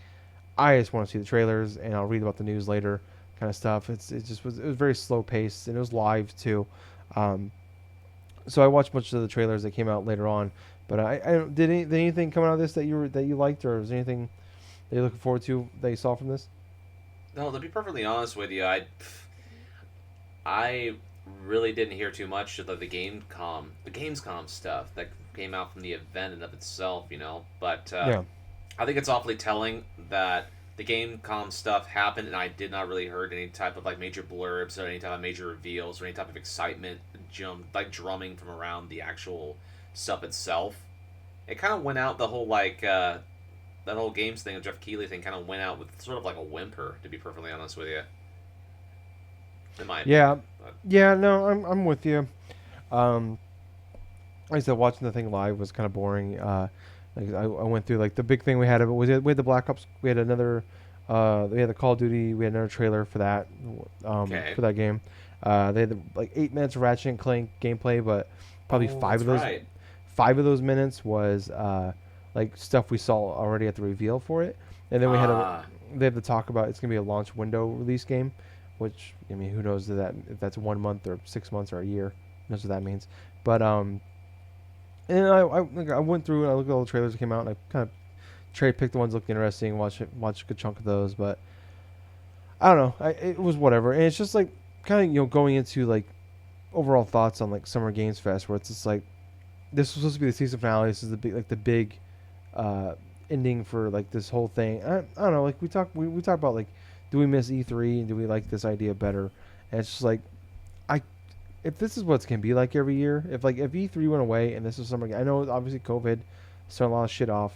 I just want to see the trailers, and I'll read about the news later, kind of stuff. It was very slow paced, and it was live too. So I watched a bunch of the trailers that came out later on. But did anything come out of this that you liked, or was there anything that you're looking forward to that you saw from this? No, to be perfectly honest with you, I really didn't hear too much of the Gamescom stuff that came out from the event in of itself, But Yeah. I think it's awfully telling that the Gamescom stuff happened, and I did not really heard any type of like major blurbs or any type of major reveals or any type of excitement drumming from around the actual stuff itself. It kind of went out the whole that whole games thing, the Jeff Keighley thing, kind of went out with sort of like a whimper, to be perfectly honest with you. In my opinion. Yeah. No, I'm with you. Like I said, watching the thing live was kind of boring. I went through like the big thing we had we had the Black Ops. We had another. We had the Call of Duty. We had another trailer for that. For that game. They had like 8 minutes of Ratchet and Clank gameplay, but probably five of those minutes was like stuff we saw already at the reveal for it, and then they have to talk about it's gonna be a launch window release game, which I mean who knows if that's 1 month or 6 months or a year, who knows what that means. But and I went through and I looked at all the trailers that came out, and I kind of cherry picked the ones that looked interesting, watched a good chunk of those, but I don't know, it was whatever, and it's just like kind of going into like overall thoughts on like Summer Games Fest, where it's just like this was supposed to be the season finale. This is the big ending for like this whole thing. I don't know. Like we talk about like, do we miss E3 and do we like this idea better? And it's just like, if this is what it's gonna be like every year, if E3 went away and this is Summer, I know obviously COVID started a lot of shit off,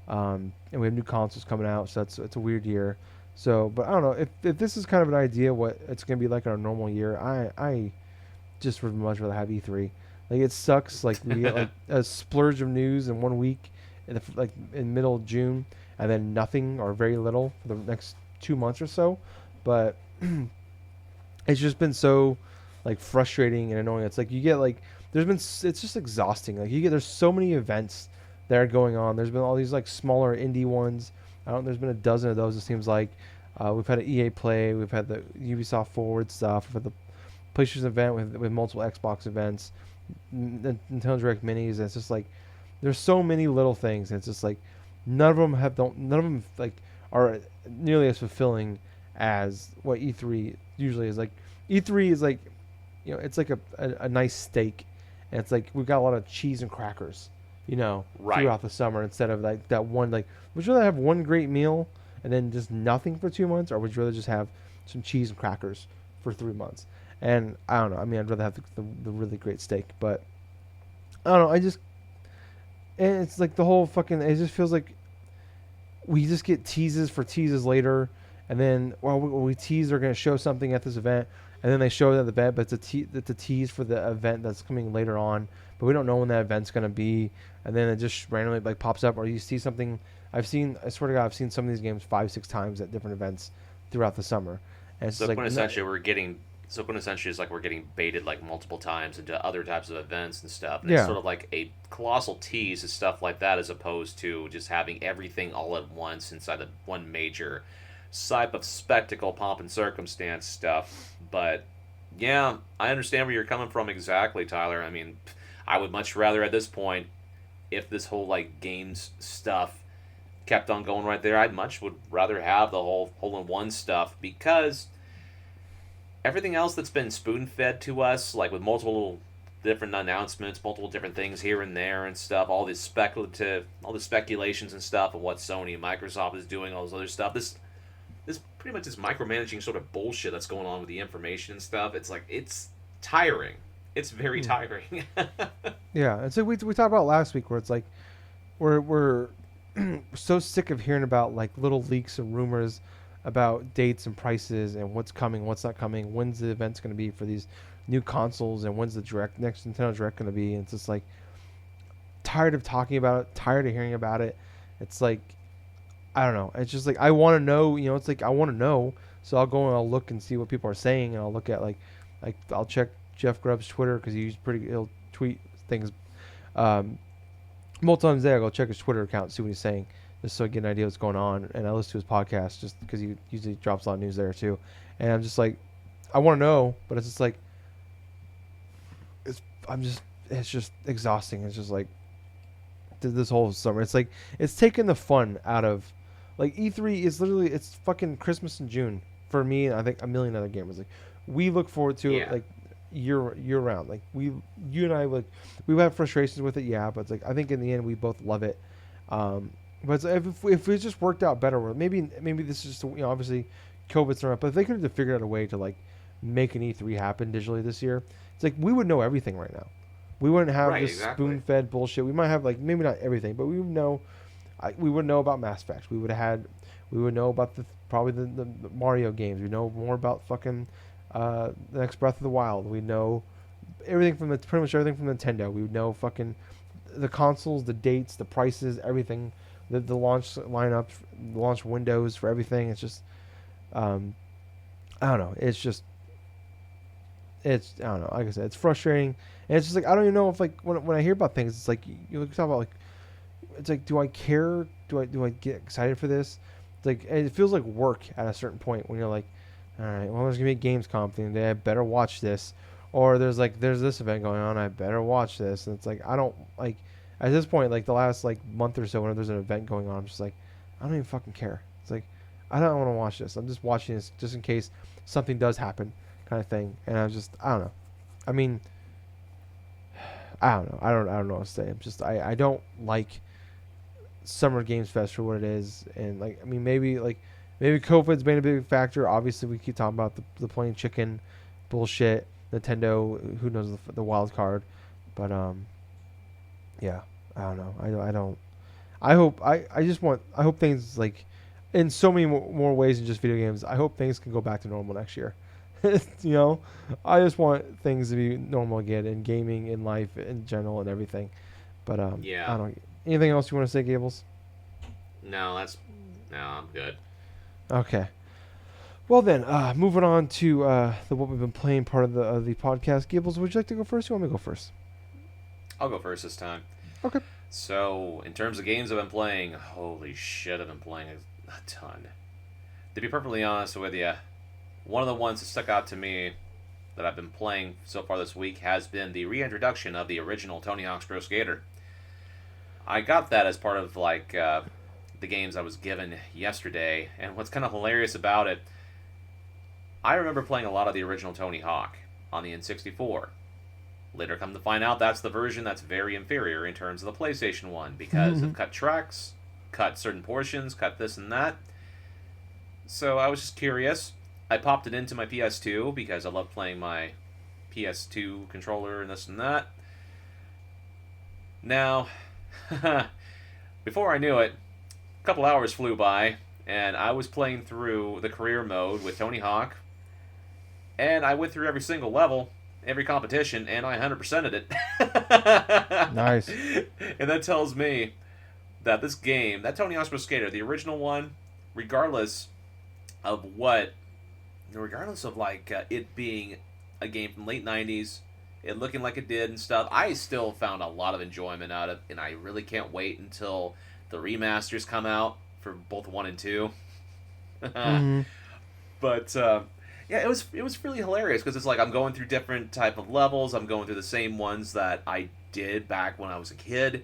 and we have new consoles coming out, so it's a weird year. So, but I don't know if this is kind of an idea what it's gonna be like in our normal year. I just would much rather have E3. Like it sucks. Like we get like a splurge of news in 1 week, in middle of June, and then nothing or very little for the next 2 months or so. But it's just been so like frustrating and annoying. It's like you get like it's just exhausting. Like there's so many events that are going on. There's been all these like smaller indie ones. There's been a dozen of those. It seems like we've had an EA Play. We've had the Ubisoft Forward stuff. We've had the PlayStation event with multiple Xbox events, Nintendo Direct Minis. And it's just like there's so many little things. And it's just like none of them like are nearly as fulfilling as what E3 usually is. Like E3 is like it's like a nice steak, and it's like we've got a lot of cheese and crackers, throughout the summer instead of like that one. Like, would you rather have one great meal and then just nothing for 2 months, or would you rather just have some cheese and crackers for 3 months? And I don't know. I mean, I'd rather have the really great steak, but I don't know. And it's like the whole fucking. It just feels like we just get teases for teases later, and then we tease they're going to show something at this event, and then they show it at the event, but it's a tease for the event that's coming later on, but we don't know when that event's going to be, and then it just randomly like pops up, or you see something. I swear to God, I've seen some of these games 5-6 times at different events throughout the summer. And it's so like quintessentially it's like we're getting baited like multiple times into other types of events and stuff. And Yeah. It's sort of like a colossal tease and stuff like that, as opposed to just having everything all at once inside of one major type of spectacle, pomp and circumstance stuff. But yeah, I understand where you're coming from exactly, Tyler. I mean, I would much rather at this point, if this whole like games stuff kept on going right there. I'd much would rather have the whole hole-in-one stuff, because everything else that's been spoon-fed to us, like with multiple different announcements, multiple different things here and there and stuff, all the speculations and stuff of what Sony and Microsoft is doing, all this other stuff. This pretty much this micromanaging sort of bullshit that's going on with the information and stuff. It's like, it's tiring. It's very tiring. Yeah, it's like we talked about last week, where it's like we're so sick of hearing about like little leaks and rumors about dates and prices and what's coming, what's not coming, when's the event's going to be for these new consoles, and when's the next Nintendo Direct going to be. And it's just like, tired of talking about it, tired of hearing about it. It's like, I don't know. It's just like, I want to know, it's like, I want to know. So I'll go and I'll look and see what people are saying, and I'll look at like I'll check Jeff Grubb's Twitter, because he'll tweet things multiple times a day. I'll go check his Twitter account, see what he's saying, just so I get an idea what's going on. And I listen to his podcast just because he usually drops a lot of news there too. And I'm just like, I want to know, but it's just like, it's just exhausting. It's just like this whole summer. It's like, it's taken the fun out of, like, E3 is literally, it's fucking Christmas in June for me, and I think a million other gamers. Like, we look forward to it like year round. Like, you and I, like, we have frustrations with it, yeah, but it's like, I think in the end we both love it. But it's, if it just worked out better, maybe this is just, obviously COVID's not, but if they could have figured out a way to like make an E3 happen digitally this year, it's like, we would know everything right now. We wouldn't have this spoon-fed bullshit. We might have, like, maybe not everything, but we would know. We would know about Mass Effect. We would know about probably the Mario games. We know more about fucking the next Breath of the Wild. We know everything from pretty much everything from Nintendo. We would know fucking the consoles, the dates, the prices, everything, the launch lineup, the launch windows for everything. It's just, I don't know. I don't know. Like I said, it's frustrating, and it's just like, I don't even know if, like, when I hear about things, it's like, you talk about, like, it's like, do I care? Do I get excited for this? It's like, it feels like work at a certain point when you're like, all right, well, there's gonna be a Gamescom thing today, I better watch this, or there's this event going on, I better watch this. And it's like, I don't, like, at this point, like the last like month or so, when there's an event going on, I'm just like, I don't even fucking care. It's like, I don't want to watch this. I'm just watching this just in case something does happen, kind of thing. And I don't know. I mean, I don't know. I don't know what to say. I'm just, I don't like Summer Games Fest for what it is. And like, I mean, maybe COVID's been a big factor. Obviously, we keep talking about the plain chicken bullshit. Nintendo, who knows the wild card, but yeah, I don't know. I hope things, like, in so many more ways than just video games. I hope things can go back to normal next year. I just want things to be normal again in gaming, in life, in general, and everything. But yeah. I don't. Anything else you want to say, Gables? No, I'm good. Okay. Well then, moving on to what we've been playing part of the podcast. Gables, would you like to go first? Or you want me to go first? I'll go first this time. Okay. So, in terms of games I've been playing, holy shit, I've been playing a ton. To be perfectly honest with you, one of the ones that stuck out to me that I've been playing so far this week has been the reintroduction of the original Tony Hawk's Pro Skater. I got that as part of, like, the games I was given yesterday, and what's kind of hilarious about it, I remember playing a lot of the original Tony Hawk on the N64. Later come to find out that's the version that's very inferior in terms of the PlayStation 1, because of cut tracks, cut certain portions, cut this and that. So I was just curious. I popped it into my PS2 because I love playing my PS2 controller and this and that. Now, before I knew it, a couple hours flew by, and I was playing through the career mode with Tony Hawk, and I went through every single level, every competition, and I 100%ed it. Nice. And that tells me that this game, that Tony Hawk's Pro Skater, the original one, regardless of like it being a game from late 90s, it looking like it did and stuff, I still found a lot of enjoyment out of it, and I really can't wait until the remasters come out for both 1 and 2. But yeah, it was really hilarious because it's like I'm going through different type of levels. I'm going through the same ones that I did back when I was a kid.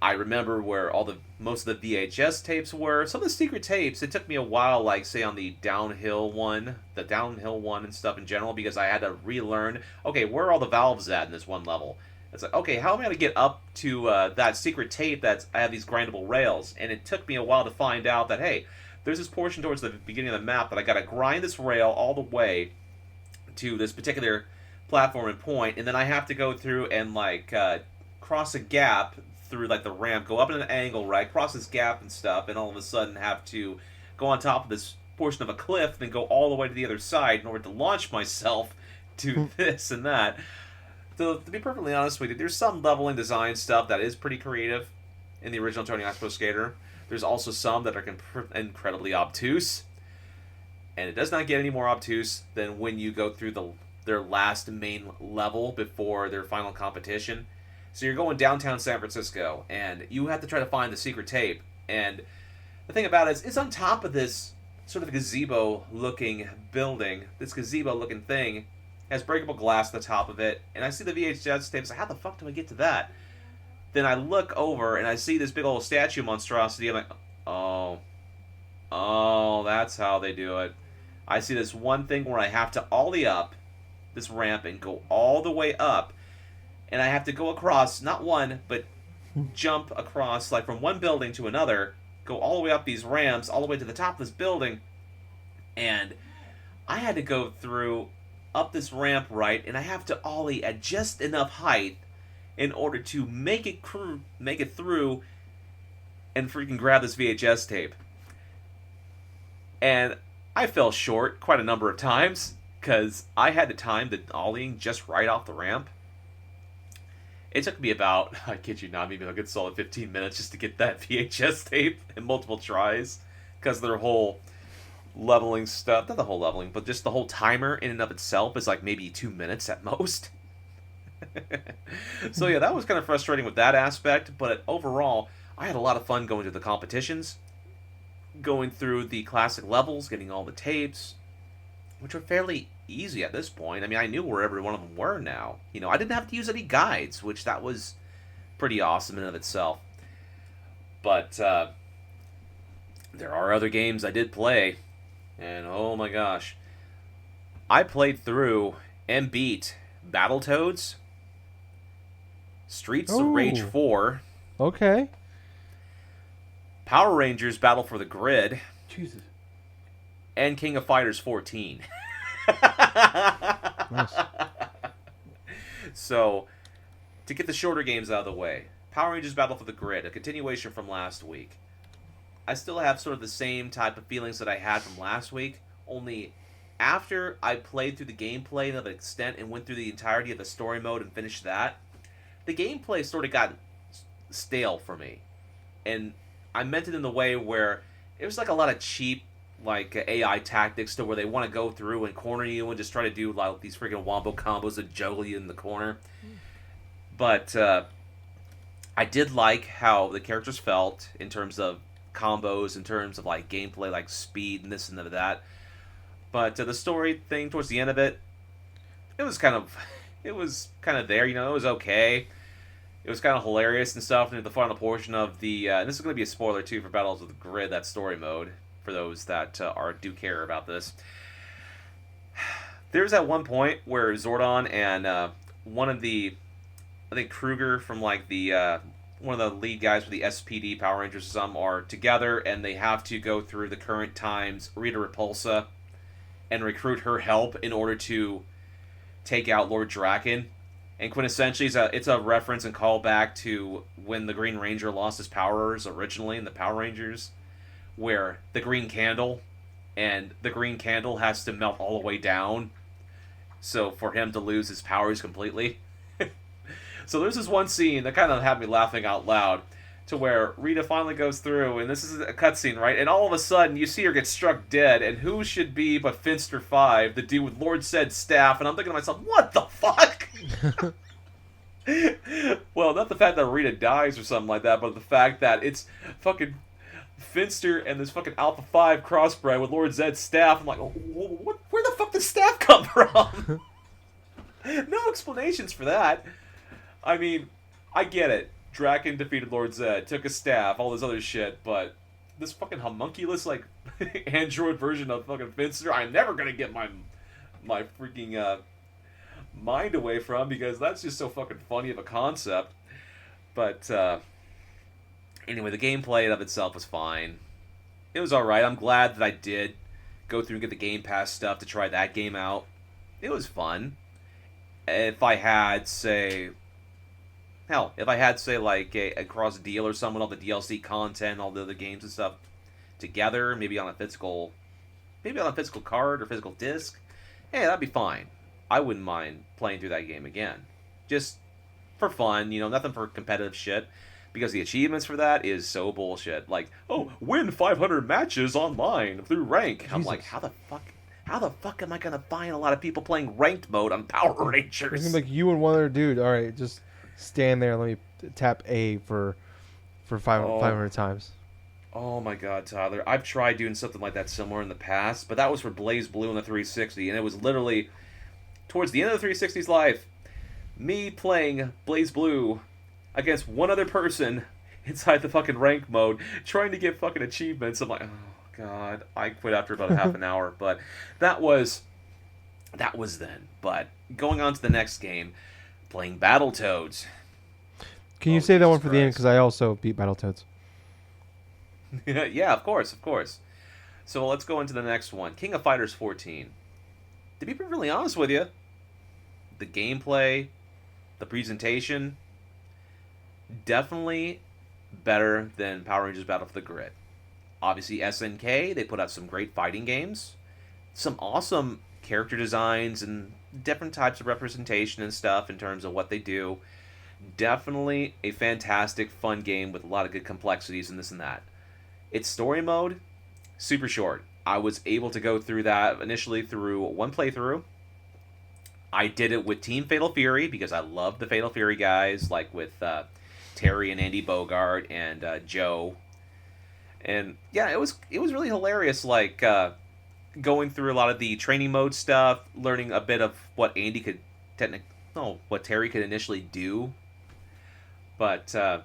I remember where most of the VHS tapes were. Some of the secret tapes, it took me a while, like, say, on the downhill one and stuff in general, because I had to relearn, okay, where are all the valves at in this one level? It's like, okay, how am I going to get up to that secret tape I have these grindable rails? And it took me a while to find out that, hey, there's this portion towards the beginning of the map that I got to grind this rail all the way to this particular platform and point, and then I have to go through and, like, cross a gap through, like, the ramp, go up in an angle, right, cross this gap and stuff, and all of a sudden have to go on top of this portion of a cliff, then go all the way to the other side in order to launch myself to this and that. So, to be perfectly honest with you, there's some leveling design stuff that is pretty creative in the original Tony Hawk's Pro Skater. There's also some that are incredibly obtuse, and it does not get any more obtuse than when you go through their last main level before their final competition. So you're going downtown San Francisco, and you have to try to find the secret tape. And the thing about it is, it's on top of this sort of gazebo-looking building. This gazebo-looking thing has breakable glass at the top of it. And I see the VHS tape, so how the fuck do I get to that? Then I look over, and I see this big old statue monstrosity. I'm like, oh, that's how they do it. I see this one thing where I have to ollie up this ramp and go all the way up. And I have to go across, not one, but jump across, like, from one building to another, go all the way up these ramps, all the way to the top of this building. And I had to go up this ramp, right, and I have to ollie at just enough height in order to make it through and freaking grab this VHS tape. And I fell short quite a number of times, because I had to time the ollieing just right off the ramp. It took me about, I kid you not, maybe a good solid 15 minutes just to get that VHS tape in multiple tries, because their whole leveling stuff, not the whole leveling, but just the whole timer in and of itself is like maybe 2 minutes at most. So yeah, that was kind of frustrating with that aspect, but overall, I had a lot of fun going to the competitions, going through the classic levels, getting all the tapes, which were fairly easy at this point. I mean, I knew where every one of them were now. You know, I didn't have to use any guides, which that was pretty awesome in and of itself. But there are other games I did play, and oh my gosh. I played through and beat Battletoads, Streets of Rage 4, Okay. Power Rangers Battle for the Grid, Jesus. and King of Fighters 14. Nice. So, to get the shorter games out of the way, Power Rangers Battle for the Grid, a continuation from last week. I still have sort of the same type of feelings that I had from last week, only after I played through the gameplay to an extent and went through the entirety of the story mode and finished that, the gameplay sort of got stale for me. And I meant it in the way where it was like a lot of cheap, like, AI tactics to where they want to go through and corner you and just try to do, like, these freaking wombo combos that juggle you in the corner. But I did like how the characters felt in terms of combos, in terms of, like, gameplay, like speed and this and that. But the story thing towards the end of it, it was kind of there, you know, it was okay. It was kind of hilarious and stuff. And the final portion of the, and this is going to be a spoiler too for Battles of the Grid, that story mode, for those that do care about this. There's at one point where Zordon and one of the, I think Kruger from like the, one of the lead guys for the SPD Power Rangers or some are together, and they have to go through the current times Rita Repulsa and recruit her help in order to take out Lord Draken. And quintessentially, it's a reference and callback to when the Green Ranger lost his powers originally in the Power Rangers, where the green candle has to melt all the way down, so for him to lose his powers completely. So there's this one scene that kind of had me laughing out loud, to where Rita finally goes through, and this is a cutscene, right? And all of a sudden, you see her get struck dead, and who should be but Finster 5, the dude with Lord Zed's staff, and I'm thinking to myself, what the fuck? Well, not the fact that Rita dies or something like that, but the fact that it's fucking Finster and this fucking Alpha 5 crossbred with Lord Zed's staff. I'm like, where the fuck does staff come from? No explanations for that. I mean, I get it. Draken defeated Lord Zed, took a staff, all this other shit, but this fucking homunculus, like, android version of fucking Finster, I'm never gonna get my freaking, mind away from, because that's just so fucking funny of a concept. But, anyway, the gameplay of itself was fine. It was alright. I'm glad that I did go through and get the Game Pass stuff to try that game out. It was fun. If I had, say, like, a cross deal or something, all the DLC content, all the other games and stuff together, maybe on a physical card or physical disc, hey, that'd be fine. I wouldn't mind playing through that game again. Just for fun, nothing for competitive shit. Because the achievements for that is so bullshit. Like, oh, win 500 matches online through rank. Jesus. I'm like, how the fuck am I gonna find a lot of people playing ranked mode on Power Rangers? It's like you and one other dude. All right, just stand there. Let me tap A for 500 times. Oh my god, Tyler. I've tried doing something like that somewhere in the past, but that was for Blaze Blue on the 360, and it was literally towards the end of the 360's life, me playing Blaze Blue against one other person inside the fucking rank mode, trying to get fucking achievements. I'm like, oh god, I quit after about half an hour. But that was then. But going on to the next game, playing Battletoads. Can you say that one for the end? Because I also beat Battletoads. Yeah, of course. So let's go into the next one, King of Fighters 14. To be really honest with you, the gameplay, the presentation, definitely better than Power Rangers Battle for the Grid. Obviously, SNK, they put out some great fighting games, some awesome character designs, and different types of representation and stuff in terms of what they do. Definitely a fantastic, fun game with a lot of good complexities and this and that. Its story mode, super short. I was able to go through that initially through one playthrough. I did it with Team Fatal Fury because I love the Fatal Fury guys, like with Terry and Andy Bogart and Joe. And yeah, it was really hilarious, like going through a lot of the training mode stuff, learning a bit of what what Terry could initially do. But the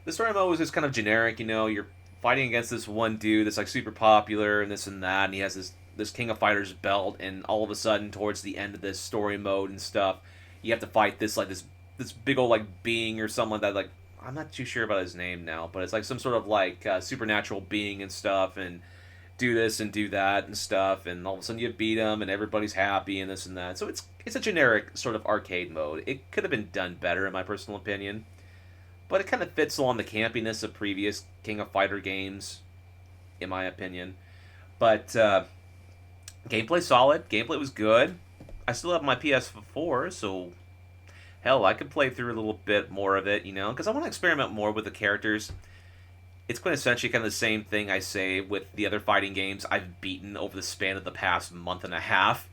story mode was just kind of generic, you're fighting against this one dude that's like super popular and this and that, and he has this King of Fighters belt, and all of a sudden towards the end of this story mode and stuff, you have to fight this big old like being or something like that. Like, I'm not too sure about his name now, but it's like some sort of like supernatural being and stuff, and do this and do that and stuff, and all of a sudden you beat him and everybody's happy and this and that. So it's a generic sort of arcade mode. It could have been done better in my personal opinion, but it kind of fits along the campiness of previous King of Fighter games, in my opinion. But gameplay solid. Gameplay was good. I still have my PS4, so hell, I could play through a little bit more of it, because I want to experiment more with the characters. It's quintessentially kind of the same thing I say with the other fighting games I've beaten over the span of the past month and a half.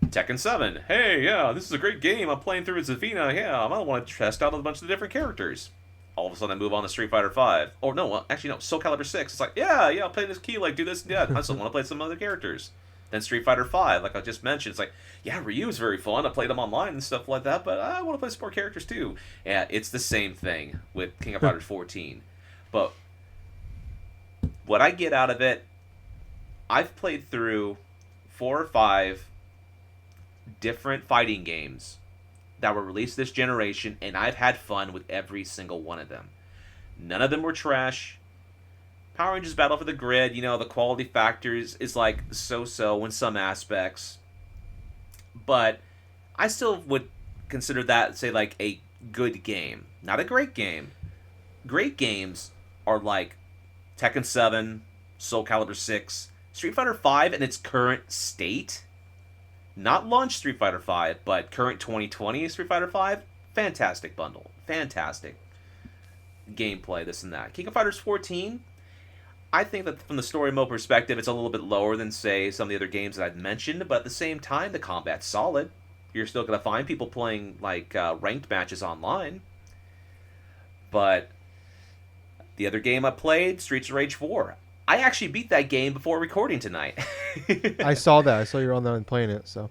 Tekken 7. Hey, yeah, this is a great game. I'm playing through Zafina. Yeah, I want to test out a bunch of the different characters. All of a sudden, I move on to Street Fighter 5. Or no, actually, no, Soul Calibur 6. It's like, yeah, I'll play this key, like, do this and that. I still want to play some other characters. Then Street Fighter 5, like I just mentioned, it's like, yeah, Ryu's very fun. I played him online and stuff like that, but I want to play some more characters too. Yeah, it's the same thing with King of Fighters 14. But what I get out of it, I've played through 4 or 5 different fighting games that were released this generation, and I've had fun with every single one of them. None of them were trash. Power Rangers Battle for the Grid, the quality factors is like so-so in some aspects. But I still would consider that, say, like a good game. Not a great game. Great games are like Tekken 7, Soul Calibur 6, Street Fighter 5 in its current state. Not launch Street Fighter 5, but current 2020 Street Fighter 5. Fantastic bundle. Fantastic gameplay, this and that. King of Fighters 14, I think that from the story mode perspective, it's a little bit lower than, say, some of the other games that I've mentioned, but at the same time, the combat's solid. You're still going to find people playing, like, ranked matches online. But the other game I played, Streets of Rage 4, I actually beat that game before recording tonight. I saw that. I saw you were on there and playing it, so.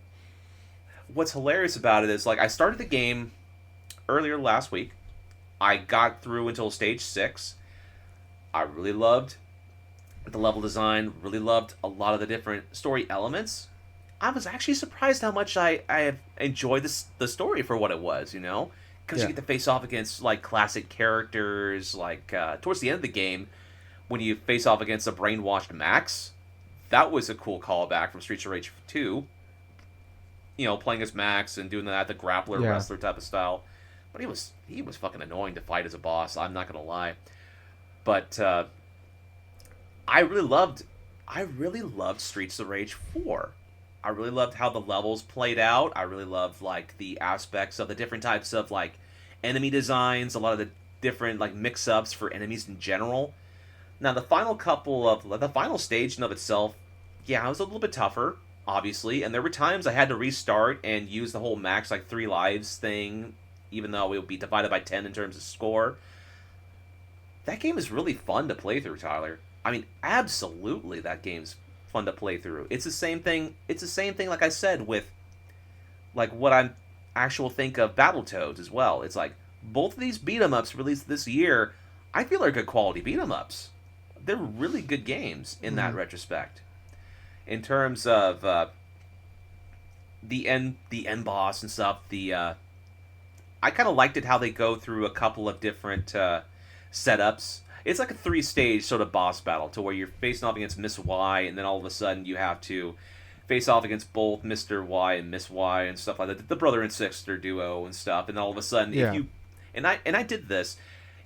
What's hilarious about it is, like, I started the game earlier last week, I got through until stage 6. I really loved the level design, really loved a lot of the different story elements. I was actually surprised how much I have enjoyed the story for what it was, you know? Because you get to face off against, like, classic characters, like, towards the end of the game, when you face off against a brainwashed Max, that was a cool callback from Streets of Rage 2. You know, playing as Max and doing that, the grappler, wrestler type of style. But he was fucking annoying to fight as a boss, I'm not gonna lie. But, I really loved Streets of Rage 4. I really loved how the levels played out. I really loved, like, the aspects of the different types of, like, enemy designs, a lot of the different, like, mix-ups for enemies in general. Now, the final stage in of itself, yeah, it was a little bit tougher, obviously, and there were times I had to restart and use the whole max, like, 3 lives thing, even though it would be divided by 10 in terms of score. That game is really fun to play through, Tyler. I mean, absolutely, that game's fun to play through. It's the same thing. It's the same thing, like I said, with like what I think of Battletoads as well. It's like both of these beat 'em ups released this year, I feel are good quality beat 'em ups. They're really good games in that retrospect. In terms of the end boss and stuff, I kind of liked it how they go through a couple of different setups. It's like a 3-stage sort of boss battle to where you're facing off against Miss Y, and then all of a sudden you have to face off against both Mr. Y and Miss Y and stuff like that, the brother and sister duo and stuff. And all of a sudden, if you and I did this,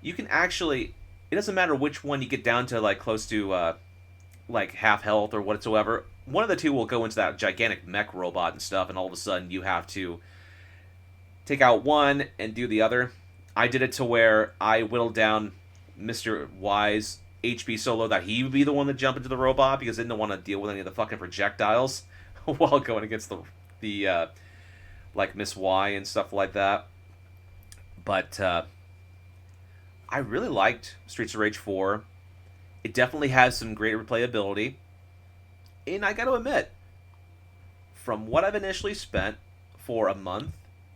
you can actually, it doesn't matter which one you get down to, like close to like half health or whatsoever. One of the two will go into that gigantic mech robot and stuff, and all of a sudden you have to take out one and do the other. I did it to where I whittled down Mr. Y's HP so low that he would be the one to jump into the robot because I didn't want to deal with any of the fucking projectiles while going against the like Miss Y and stuff like that. But I really liked Streets of Rage 4. It definitely has some great replayability. And I got to admit, from what I've initially spent for a month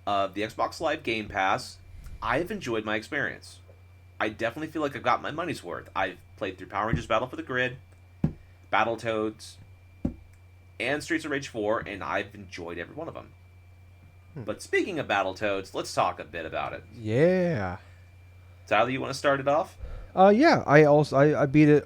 of the Xbox Live Game Pass, I've enjoyed my experience. I definitely feel like I've got my money's worth. I've played through Power Rangers Battle for the Grid, Battletoads, and Streets of Rage 4, and I've enjoyed every one of them. But speaking of Battletoads, let's talk a bit about it. Yeah. Tyler, you want to start it off? Yeah. I beat it.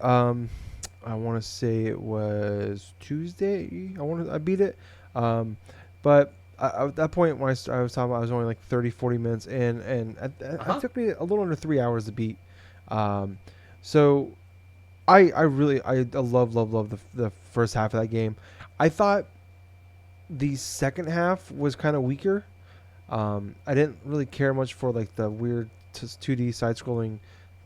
I want to say it was Tuesday. I beat it. But at that point when I was talking about, I was only like 30, 40 minutes in, and it took me a little under 3 hours to beat. So I love the first half of that game. I thought the second half was kind of weaker. I didn't really care much for like the weird 2D side-scrolling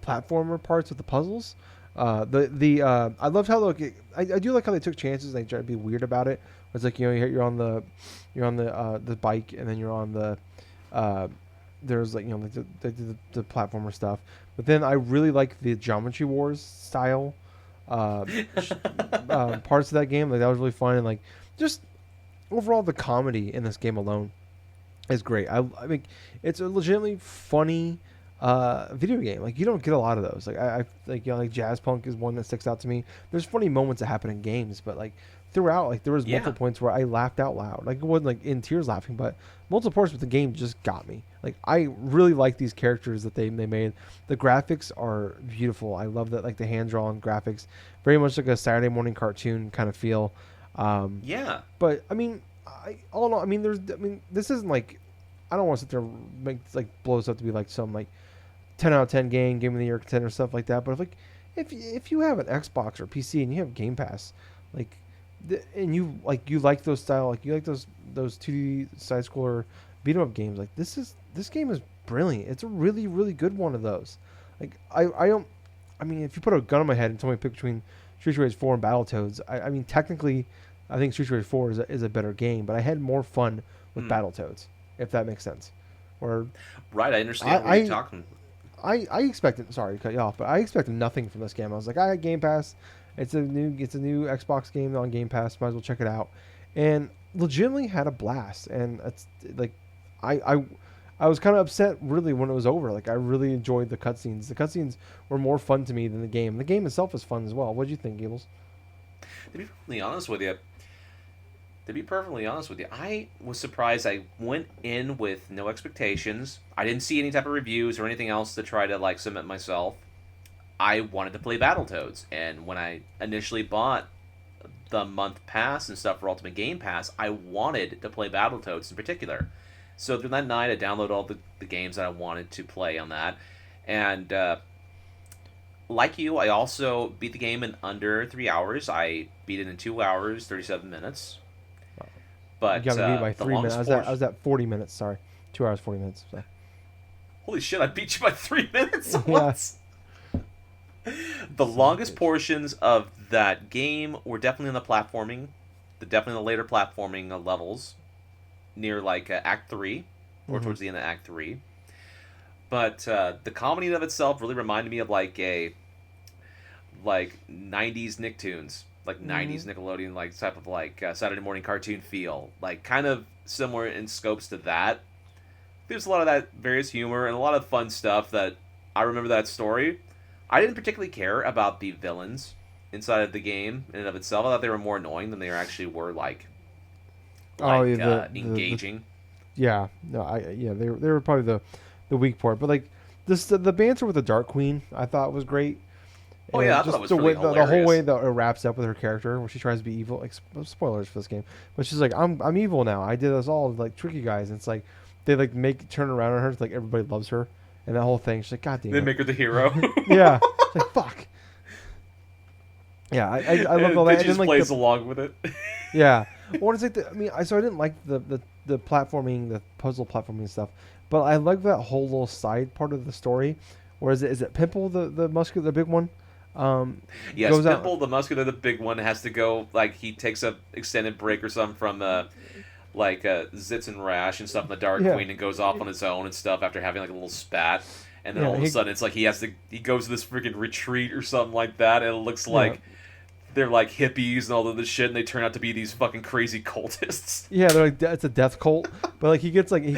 platformer parts of the puzzles. I loved how I do like how they took chances and they tried to be weird about it. It's like, you know, you're on the bike, and then you're on the there's like, you know, like the platformer stuff. But then I really like the Geometry Wars style parts of that game. Like that was really fun, and like just overall the comedy in this game alone is great. I mean, it's a legitimately funny video game. Like you don't get a lot of those. Like I like, you know, like Jazz Punk is one that sticks out to me. There's funny moments that happen in games, but like throughout, like there was multiple points where I laughed out loud. Like it wasn't like in tears laughing, but multiple parts with the game just got me. Like I really like these characters that they made. The graphics are beautiful. I love that, like the hand drawn graphics, very much like a Saturday morning cartoon kind of feel. But I mean, all in all, I mean, this isn't like, I don't want to sit there and make like blow this up to be like some like 10 out of 10 game of the year contender stuff like that. But if you have an Xbox or PC and you have Game Pass, like, and you like those style, like you like those 2D side scroller beat 'em up games, like this game is brilliant. It's a really, really good one of those. Like I mean, if you put a gun on my head and told me to pick between Streets of Rage 4 and Battletoads, I mean technically I think Streets of Rage 4 is a better game, but I had more fun with Battletoads, if that makes sense. Or right, I understand what you're talking. I expected, sorry to cut you off, but I expected nothing from this game. I was like, I had Game Pass. It's a new Xbox game on Game Pass. Might as well check it out. And legitimately had a blast. And it's like, I I was kind of upset really when it was over. Like I really enjoyed the cutscenes. The cutscenes were more fun to me than the game. The game itself is fun as well. What do you think, Gables? To be perfectly honest with you, I was surprised. I went in with no expectations. I didn't see any type of reviews or anything else to try to like submit myself. I wanted to play Battletoads, and when I initially bought the month pass and stuff for Ultimate Game Pass, I wanted to play Battletoads in particular. So through that night, I downloaded all the games that I wanted to play on that, and like you, I also beat the game in under 3 hours. I beat it in 2 hours, 37 minutes. But You got me beat by the 3 minutes. longest I was at 40 minutes. Sorry, 2 hours 40 minutes. So. Holy shit! I beat you by 3 minutes. Yeah. What? The longest portions of that game were definitely in the platforming, definitely the later platforming levels, near like Act 3, or towards the end of Act 3. But the comedy of itself really reminded me of like 90s Nicktoons, like 90s Nickelodeon, like type of like Saturday morning cartoon feel, like kind of similar in scopes to that. There's a lot of that various humor and a lot of fun stuff that I remember that story. I didn't particularly care about the villains inside of the game in and of itself. I thought they were more annoying than they actually were like engaging. Yeah, no, they were probably the weak part, but like the banter with the Dark Queen, I thought was great. Oh And yeah, I thought it was the really way, the hilarious. whole way that it wraps up with her character, where she tries to be evil. Like spoilers for this game, but she's like, I'm evil now. I did us all to like trick you guys. And it's like they like turn around on her. It's like everybody loves her, and that whole thing. She's like, God damn They it. make her the hero. Yeah, it's like fuck. Yeah, I love all that. She just like plays along with it. Yeah, well, it's like I didn't like the platforming, the puzzle platforming stuff, but I like that whole little side part of the story. Where is it Pimple the muscular, the big one? Yes, goes out- Pimple, the muscular, the big one, has to go, like, he takes a extended break or something from, Zitz and Rash and stuff in the Dark Yeah. Queen and goes off on his own and stuff after having, like, a little spat. And then Yeah, all of a sudden, it's like he goes to this freaking retreat or something like that, and it looks like they're, like, hippies and all of this shit, and they turn out to be these fucking crazy cultists. Yeah, they're like it's a death cult, but like he gets like he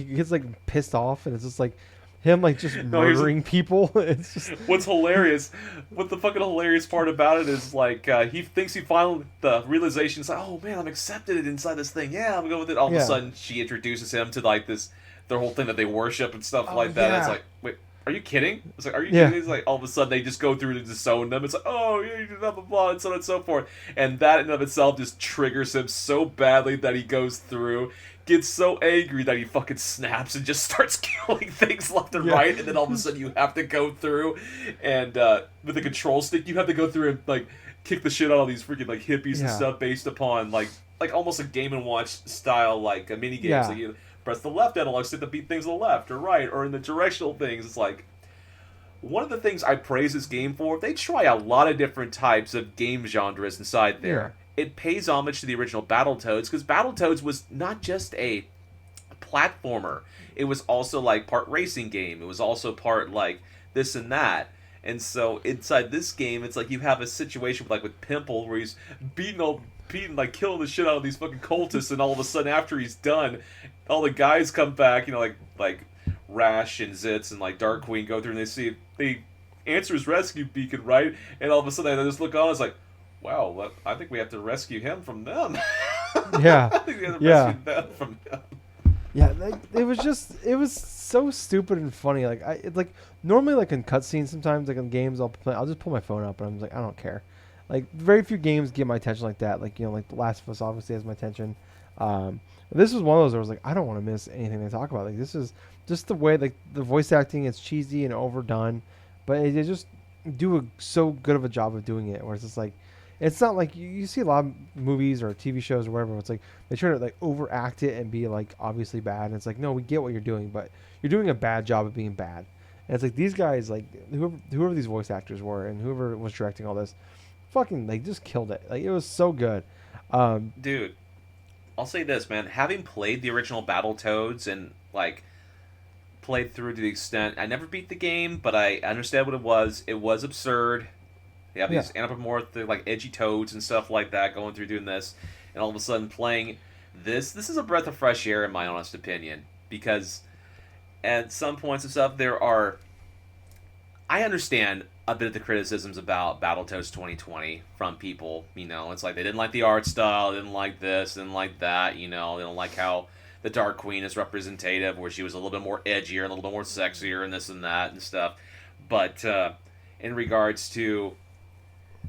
gets like pissed off, and it's just like him like just murdering people. It's just What's hilarious, what the fucking hilarious part about it is, like, he thinks he finally, the realization is like, oh man, I'm accepted inside this thing, yeah, I'm going with it. All of a sudden, she introduces him to, like, their whole thing that they worship and stuff like that. yeah. It's like, wait, are you kidding? It's like, are you Yeah. kidding? It's like, all of a sudden, they just go through to disown them. It's like, oh, yeah, blah, blah, blah, and so on and so forth. And that in and of itself just triggers him so badly that he goes through, gets so angry that he fucking snaps and just starts killing things left and right, and then all of a sudden you have to go through and with the control stick you have to go through and like kick the shit out of these freaking like hippies and Yeah. stuff based upon like almost a Game and Watch style like a mini games. Yeah. Like you press the left analog stick to beat things to the left or right, or in the directional things. It's like one of the things I praise this game for, they try a lot of different types of game genres inside there. It pays homage to the original Battletoads, because Battletoads was not just a platformer. It was also like part racing game. It was also part like this and that. And so inside this game, it's like you have a situation like with Pimple where he's beating like killing the shit out of these fucking cultists, and all of a sudden after he's done, all the guys come back, you know, like Rash and Zitz and like Dark Queen go through and they answer his rescue beacon, right? And all of a sudden they just look on, it's like, wow, I think we have to rescue him from them. Yeah. I think we have to Yeah. rescue them from them. Yeah, like, it was so stupid and funny. Like it's like normally like in cutscenes sometimes like in games I'll just pull my phone up and I'm like I don't care. Like very few games get my attention like that. Like like The Last of Us obviously has my attention. This was one of those where I was like I don't want to miss anything they talk about. Like this is just the way like the voice acting is cheesy and overdone, but they just do so good of a job of doing it. Where it's just like. It's not like you see a lot of movies or TV shows or whatever. It's like they try to like overact it and be like obviously bad. And it's like, no, we get what you're doing, but you're doing a bad job of being bad. And it's like these guys, like whoever these voice actors were and whoever was directing all this, fucking like just killed it. Like it was so good. Dude, I'll say this, man. Having played the original Battletoads and like played through to the extent I never beat the game, but I understand what it was. It was absurd. They have these anthropomorphic, like, edgy toads and stuff like that going through doing this. And all of a sudden playing this is a breath of fresh air in my honest opinion. Because at some points and stuff, there are. I understand a bit of the criticisms about Battletoads 2020 from people. You know, it's like they didn't like the art style, they didn't like this, didn't like that. You know, they don't like how the Dark Queen is representative, where she was a little bit more edgier, a little bit more sexier, and this and that and stuff. But in regards to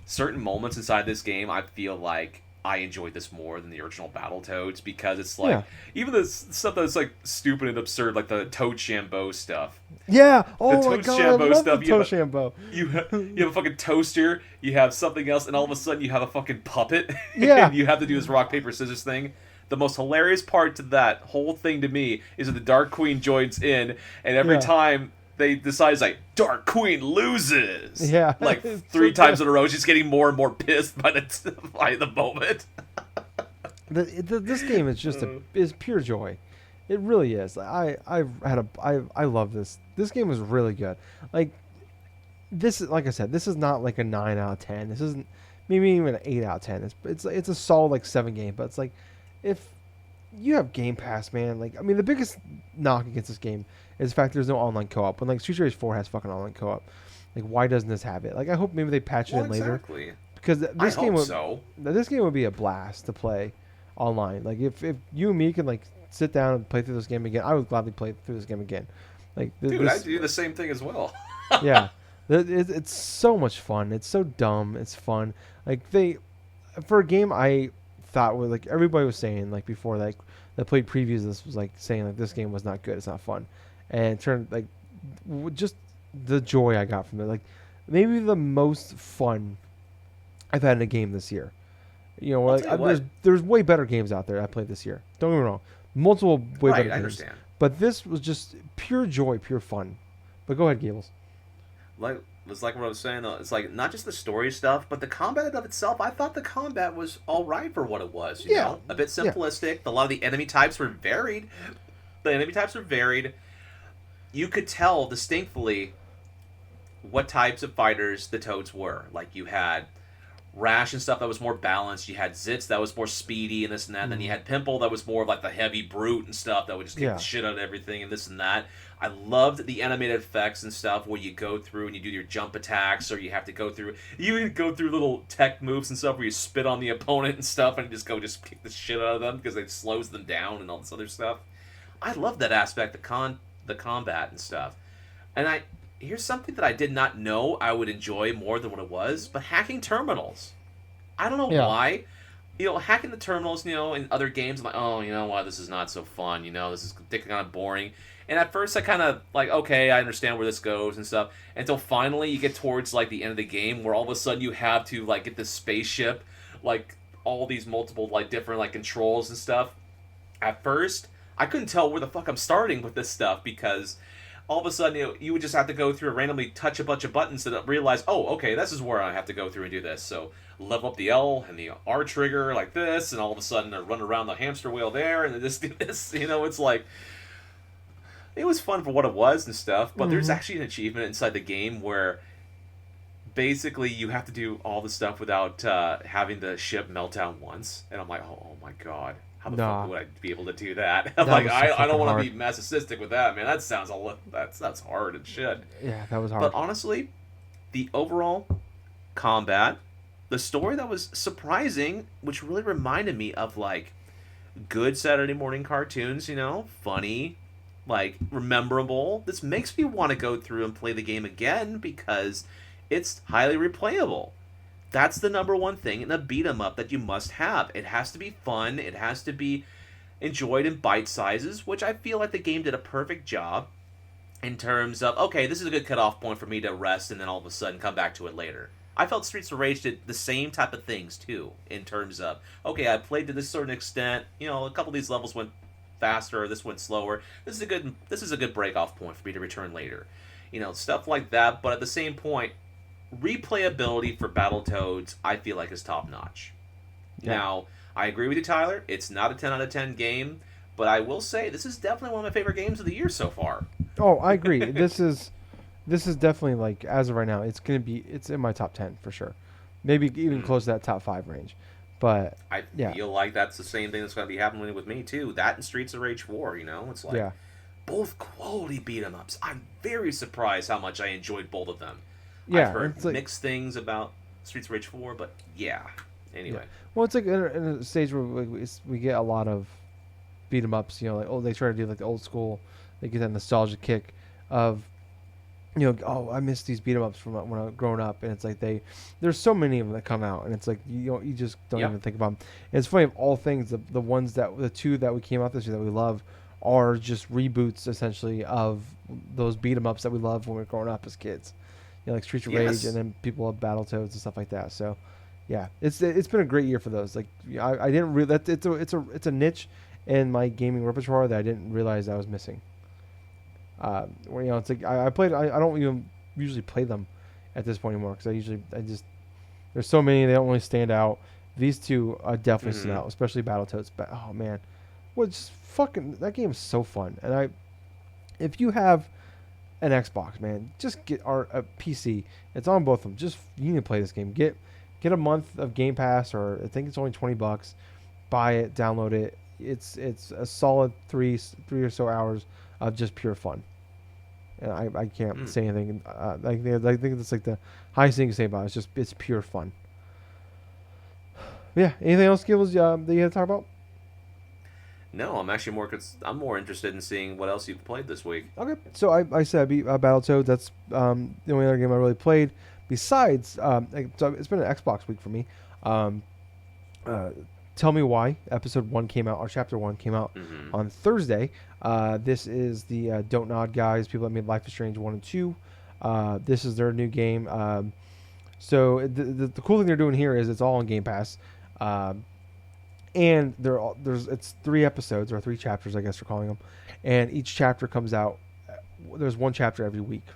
certain moments inside this game, I feel like I enjoyed this more than the original Battletoads because it's like even the stuff that's like stupid and absurd, like the Toad Shambo stuff. Yeah. The Oh my Toad god, Shambo I love stuff, the you Toad have a- Shambo. You have a fucking toaster, you have something else, and all of a sudden you have a fucking puppet. Yeah. And you have to do this rock paper scissors thing. The most hilarious part to that whole thing to me is that the Dark Queen joins in, and every Yeah. time they decide, it's like, Dark Queen loses. Yeah. Like It's 3 so times good. in a row, she's getting more and more pissed by the moment. This game is just is pure joy. It really is. I love this. This game was really good. Like like I said, this is not like a 9 out of 10. This isn't maybe even an 8 out of 10. It's a solid like 7 game. But it's like if you have Game Pass, man. Like I mean, the biggest knock against this game is the fact there's no online co-op. When like Street Race 4 has fucking online co-op. Like why doesn't this have it? Like I hope maybe they patch it in later. Exactly. Because this game hope this game would be a blast to play online. Like if you and me can like sit down and play through this game again, I would gladly play through this game again. Like Dude, I do the same thing as well. yeah, it's so much fun. It's so dumb. It's fun. Like for a game I thought was like everybody was saying like before like that played previews of this was like saying like this game was not good. It's not fun, and it turned like just the joy I got from it. Like maybe the most fun I've had in a game this year. You know, like there's way better games out there I played this year. Don't get me wrong, multiple way better games. I understand. But this was just pure joy, pure fun. But go ahead, Gables. It's like what I was saying though. It's like not just the story stuff, but the combat of itself. I thought the combat was all right for what it was. You know, a bit simplistic. A lot of the enemy types were varied. You could tell distinctly what types of fighters the Toads were. Like you had Rash and stuff that was more balanced. You had Zitz that was more speedy and this and that. And then you had Pimple that was more of like the heavy brute and stuff that would just kick the shit out of everything and this and that. I loved the animated effects and stuff where you go through and you do your jump attacks, or you have to go through. You even go through little tech moves and stuff where you spit on the opponent and stuff and just kick the shit out of them because it slows them down and all this other stuff. I love that aspect, the combat and stuff. And here's something that I did not know I would enjoy more than what it was, but hacking terminals. I don't know why. You know, hacking the terminals, you know, in other games, I'm like, oh, you know what, this is not so fun, you know, this is kind of boring. And at first I kind of, like, okay, I understand where this goes and stuff, until finally you get towards, like, the end of the game, where all of a sudden you have to, like, get this spaceship, like, all these multiple, like, different, like, controls and stuff. At first, I couldn't tell where the fuck I'm starting with this stuff, because all of a sudden, you would just have to go through and randomly touch a bunch of buttons to realize, oh, okay, this is where I have to go through and do this. So level up the L and the R trigger like this, and all of a sudden run around the hamster wheel there, and then just do this. You know, it's like, it was fun for what it was and stuff, but there's actually an achievement inside the game where basically you have to do all the stuff without having the ship melt down once. And I'm like, oh my god. How the fuck would I be able to do that? I'm like, I don't want to be masochistic with that, man. That sounds that's hard and shit. Yeah, that was hard. But honestly, the overall combat, the story that was surprising, which really reminded me of like good Saturday morning cartoons, you know, funny, like rememberable. This makes me want to go through and play the game again because it's highly replayable. That's the number one thing in a beat 'em up that you must have. It has to be fun. It has to be enjoyed in bite sizes, which I feel like the game did a perfect job in terms of, okay, this is a good cutoff point for me to rest and then all of a sudden come back to it later. I felt Streets of Rage did the same type of things too, in terms of, okay, I played to this certain extent, you know, a couple of these levels went faster, or this went slower. This is a good break off point for me to return later. You know, stuff like that, but at the same point, replayability for Battletoads, I feel like, is top notch. Yeah. Now, I agree with you, Tyler. It's not a 10 out of 10 game, but I will say this is definitely one of my favorite games of the year so far. Oh, I agree. This is definitely, like, as of right now, it's in my top 10 for sure. Maybe even close to that top 5 range. But I feel like that's the same thing that's going to be happening with me too. That and Streets of Rage 4, you know, it's like both quality beat 'em ups. I'm very surprised how much I enjoyed both of them. Yeah, I've heard it's like, mixed things about Streets of Rage 4, but yeah. Anyway. well, it's like in a stage where we get a lot of beat 'em ups. You know, like they try to do like the old school. They get that nostalgia kick of, you know, oh, I miss these beat 'em ups from when I was growing up, and it's like there's so many of them that come out, and it's like you just don't Yep. even think about them. And it's funny, of all things, the ones the two that we came out this year that we love are just reboots essentially of those beat 'em ups that we loved when we were growing up as kids. You know, like Streets of Rage, Yes. and then people love Battletoads and stuff like that. So, yeah, it's been a great year for those. Like I didn't really it's a niche in my gaming repertoire that I didn't realize I was missing. Where, you know, it's like I don't even usually play them at this point anymore, because there's so many, they don't really stand out. These two definitely stand out, especially Battletoads. But oh man, that game is so fun. And if you have an Xbox, man, just get a PC. It's on both of them. Just you need to play this game. Get a month of Game Pass, or I think it's only $20. Buy it, download it. It's a solid three or so hours of just pure fun. And I can't say anything. I think that's like the highest thing you can say about it. It's pure fun. Yeah. Anything else, Gables, that you had to talk about? No, I'm actually I'm more interested in seeing what else you've played this week. Okay. So I said I beat Battletoads. That's the only other game I really played. Besides, so it's been an Xbox week for me. Tell Me Why episode 1 came out, or chapter 1 came out on Thursday. This is the Don't Nod guys, people that made Life is Strange 1 and 2. This is their new game. So the cool thing they're doing here is it's all on Game Pass. And it's 3 episodes, or 3 chapters, I guess we're calling them. And each chapter comes out, there's 1 chapter every week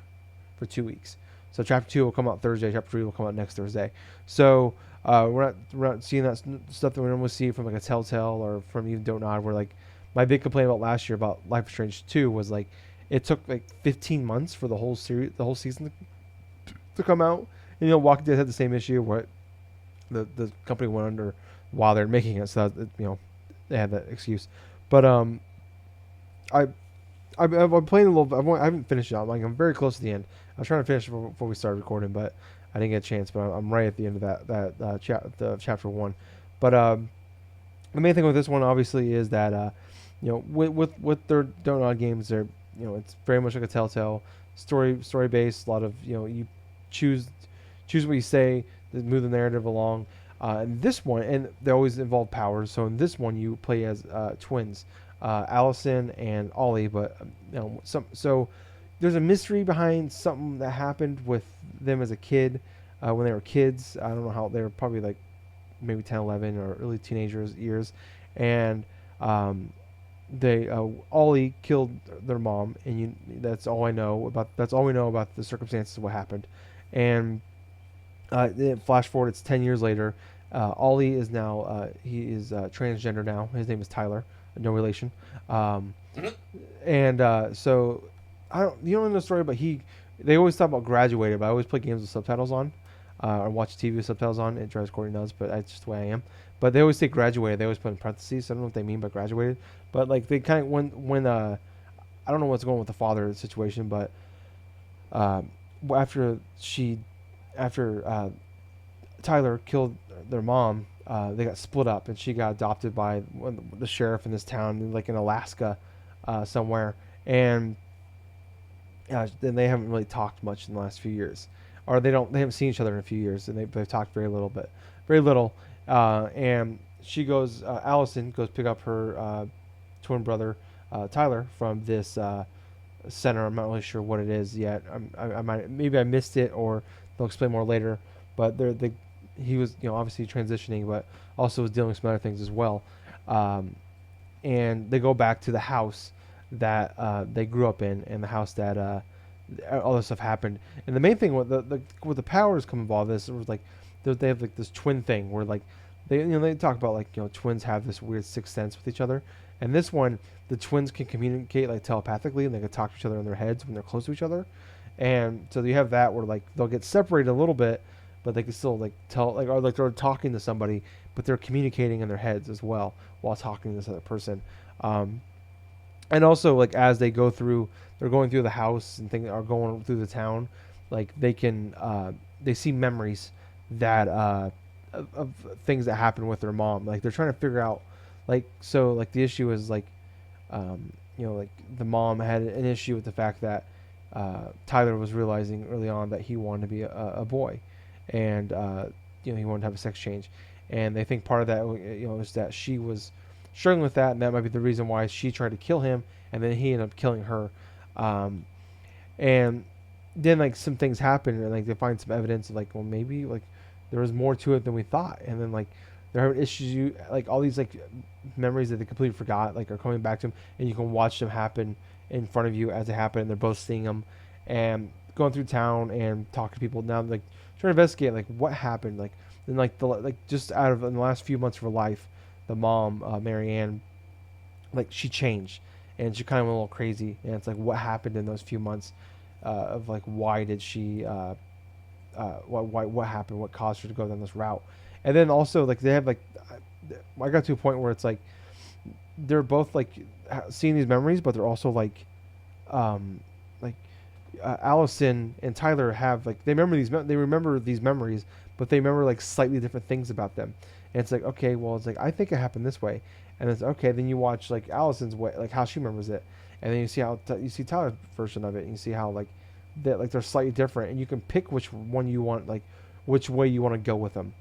for 2 weeks. So chapter 2 will come out Thursday, chapter 3 will come out next Thursday. So we're not seeing that stuff that we normally see from like a Telltale or from even Don't Nod, where like my big complaint about last year about Life is Strange 2 was like it took like 15 months for the whole season to come out. And, you know, Walking Dead had the same issue where the company went under while they're making it, so that, you know, they had that excuse. But I'm playing a little bit. I haven't finished it. I'm very close to the end. I was trying to finish it before we started recording, but I didn't get a chance. But I'm right at the end of the chapter 1. But the main thing with this one, obviously, is that you know, with their Don't Nod games, they're, you know, it's very much like a Telltale story based. A lot of, you know, you choose what you say to move the narrative along. In this one, and they always involve powers. So in this one, you play as twins, Allison and Ollie. But you know, so there's a mystery behind something that happened with them as a kid, when they were kids. I don't know how, they were probably like maybe 10, 11, or early teenagers years, and Ollie killed their mom, and that's all we know about the circumstances of what happened. And then flash forward, it's 10 years later. Ollie is now he is transgender now. His name is Tyler, no relation. And so you don't know the story, but they always talk about graduated, but I always play games with subtitles on, or watch TV with subtitles on. It drives Courtney nuts, but that's just the way I am. But they always say graduated. They always put in parentheses. So I don't know what they mean by graduated, but like they kind of when I don't know what's going on with the father situation, but after Tyler killed their mom, they got split up, and she got adopted by the sheriff in this town, like in Alaska, somewhere. And then they haven't really talked much in the last few years, or they haven't seen each other in a few years, and they've talked very little. And she goes, Allison goes pick up her twin brother Tyler from this center. I'm not really sure what it is yet. Maybe I missed it, or they'll explain more later. But he was, you know, obviously transitioning, but also was dealing with some other things as well. And they go back to the house that they grew up in, and the house that all this stuff happened. And the main thing with the powers come involved, this was like they have like this twin thing where like they talk about like, you know, twins have this weird sixth sense with each other. And this one, the twins can communicate like telepathically, and they can talk to each other in their heads when they're close to each other. And so you have that where like they'll get separated a little bit, but they can still like tell, like, or like they're talking to somebody, but they're communicating in their heads as well while talking to this other person. And also, like, as they're going through the house and things are going through the town, like, they can they see memories that of things that happened with their mom. Like, they're trying to figure out, like, so, like, the issue is, like, like, the mom had an issue with the fact that Tyler was realizing early on that he wanted to be a boy, and he wanted to have a sex change, and they think part of that is that she was struggling with that, and that might be the reason why she tried to kill him, and then he ended up killing her. And then, like, some things happen, and, like, they find some evidence of, like, well, maybe, like, there was more to it than we thought. And then, like, they're having issues, like, all these, like, memories that they completely forgot, like, are coming back to them, and you can watch them happen in front of you as they happen, and they're both seeing them and going through town and talking to people now, like, trying to investigate, like, what happened, like, and, like, just out of in the last few months of her life, the mom, Marianne, like, she changed, and she kind of went a little crazy, and it's like, what happened in those few months of, like, why did she what happened, what caused her to go down this route. And then also, like, they have, like, I got to a point where it's like they're both, like, seeing these memories, but they're also, like, Allison and Tyler have, like, they remember these memories, but they remember, like, slightly different things about them. And it's like, okay, well, it's like, I think it happened this way, and it's okay. Then you watch, like, Allison's way, like, how she remembers it, and then you see how you see Tyler's version of it, and you see how, like, that, like, they're slightly different, and you can pick which one you want, like, which way you want to go with them.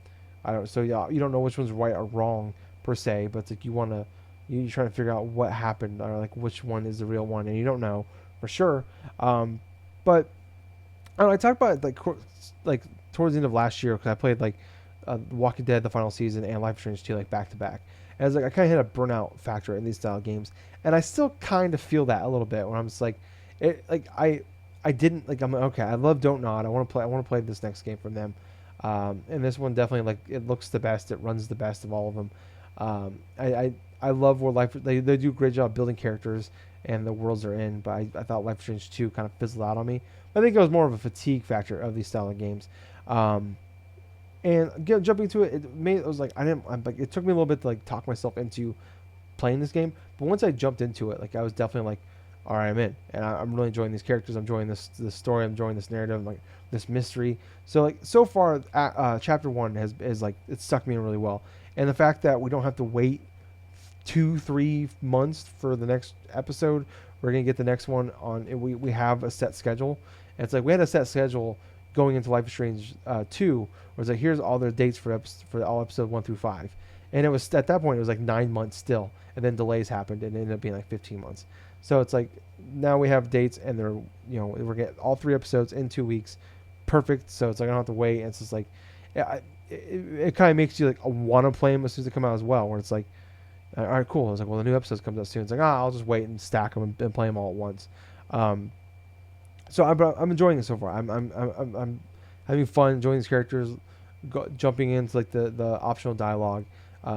So yeah, you don't know which one's right or wrong per se, but it's like you're trying to figure out what happened, or, like, which one is the real one, and you don't know for sure. But I don't know, I talked about it, like towards the end of last year, because I played, like, Walking Dead the final season and Life is Strange 2, like, back to back. And it's like I kind of hit a burnout factor in these style games, and I still kind of feel that a little bit when I'm just like, I didn't, like, I'm like, okay, I love Don't Nod. I want to play this next game from them. And this one definitely, like, it looks the best. It runs the best of all of them. I love where they do a great job building characters and the worlds they're in, but I thought Life is Strange 2 kind of fizzled out on me. I think it was more of a fatigue factor of these style of games. And again, jumping into it, it was like, it took me a little bit to, like, talk myself into playing this game. But once I jumped into it, like, I was definitely like, all right, I'm in, and I'm really enjoying these characters. I'm enjoying this story. I'm enjoying this narrative, like, this mystery. So, like, so far, chapter 1 is like, it stuck me in really well. And the fact that we don't have to wait 2-3 months for the next episode, we're gonna get the next one on. We have a set schedule, and it's like we had a set schedule going into Life is Strange 2, where it's like, here's all the dates for all episode 1 through 5, and it was at that point it was like 9 months still, and then delays happened, and it ended up being like 15 months. So it's like now we have dates, and they're, we're getting all 3 episodes in 2 weeks, perfect. So it's like I don't have to wait. And it's just like it kind of makes you, like, want to play them as soon as they come out as well. Where it's like, all right, cool. It's like, well, the new episodes comes out soon. It's like, I'll just wait and stack them and play them all at once. So I'm enjoying it so far. I'm having fun enjoying these characters, jumping into, like, the optional dialogue.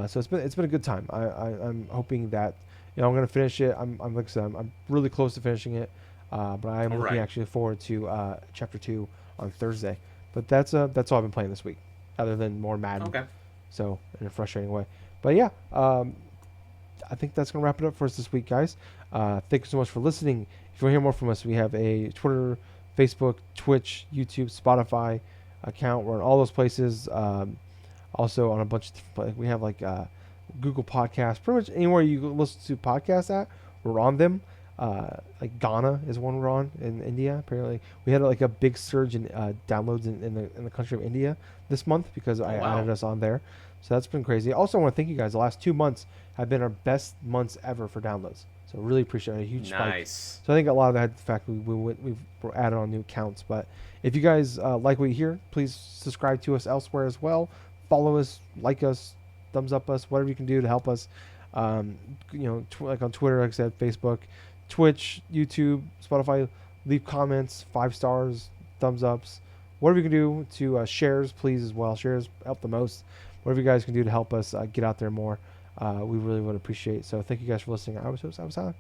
So it's been a good time. I'm hoping that, I'm going to finish it. I'm like I said, I'm really close to finishing it. But I am looking actually forward to chapter 2 on Thursday. But that's all I've been playing this week, other than more Madden. Okay. So, in a frustrating way. But yeah, I think that's going to wrap it up for us this week, guys. Thank you so much for listening. If you want to hear more from us, we have a Twitter, Facebook, Twitch, YouTube, Spotify account. We're on all those places. Also on a bunch of, we have, like, Google Podcasts, pretty much anywhere you listen to podcasts at, we're on them. Like Ghana is one we're on in India. Apparently, we had, like, a big surge in downloads in the country of India this month because I added us on there. So that's been crazy. Also, I want to thank you guys. The last 2 months have been our best months ever for downloads. So really appreciate it. A huge spike. So I think a lot of that had the fact we've added on new accounts. But if you guys like what you hear, please subscribe to us elsewhere as well. Follow us, like us, thumbs up us, whatever you can do to help us. Like on Twitter, like I said, Facebook, Twitch, YouTube, Spotify. Leave comments, 5 stars, thumbs ups, whatever you can do to shares, please, as well. Shares help the most. Whatever you guys can do to help us get out there more, we really would appreciate. So thank you guys for listening. I was Tyler.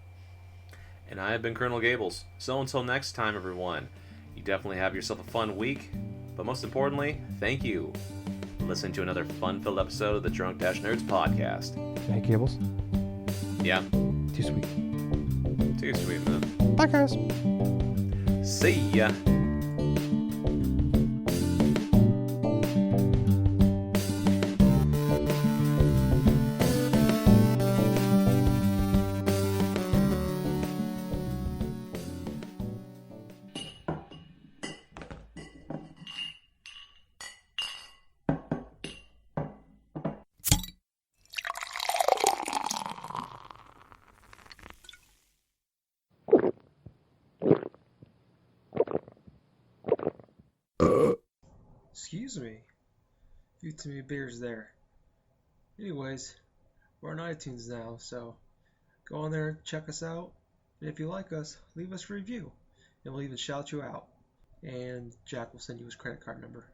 And I have been Colonel Gables. So until next time, everyone, you definitely have yourself a fun week. But most importantly, thank you for listening to another fun-filled episode of the Drunk Dash Nerds podcast. Hey, Gables. Yeah. Too sweet. Too sweet, man. Bye, guys. See ya. Excuse me. Few too many beers there. Anyways, we're on iTunes now, so go on there, check us out, and if you like us, leave us a review, and we'll even shout you out. And Jack will send you his credit card number.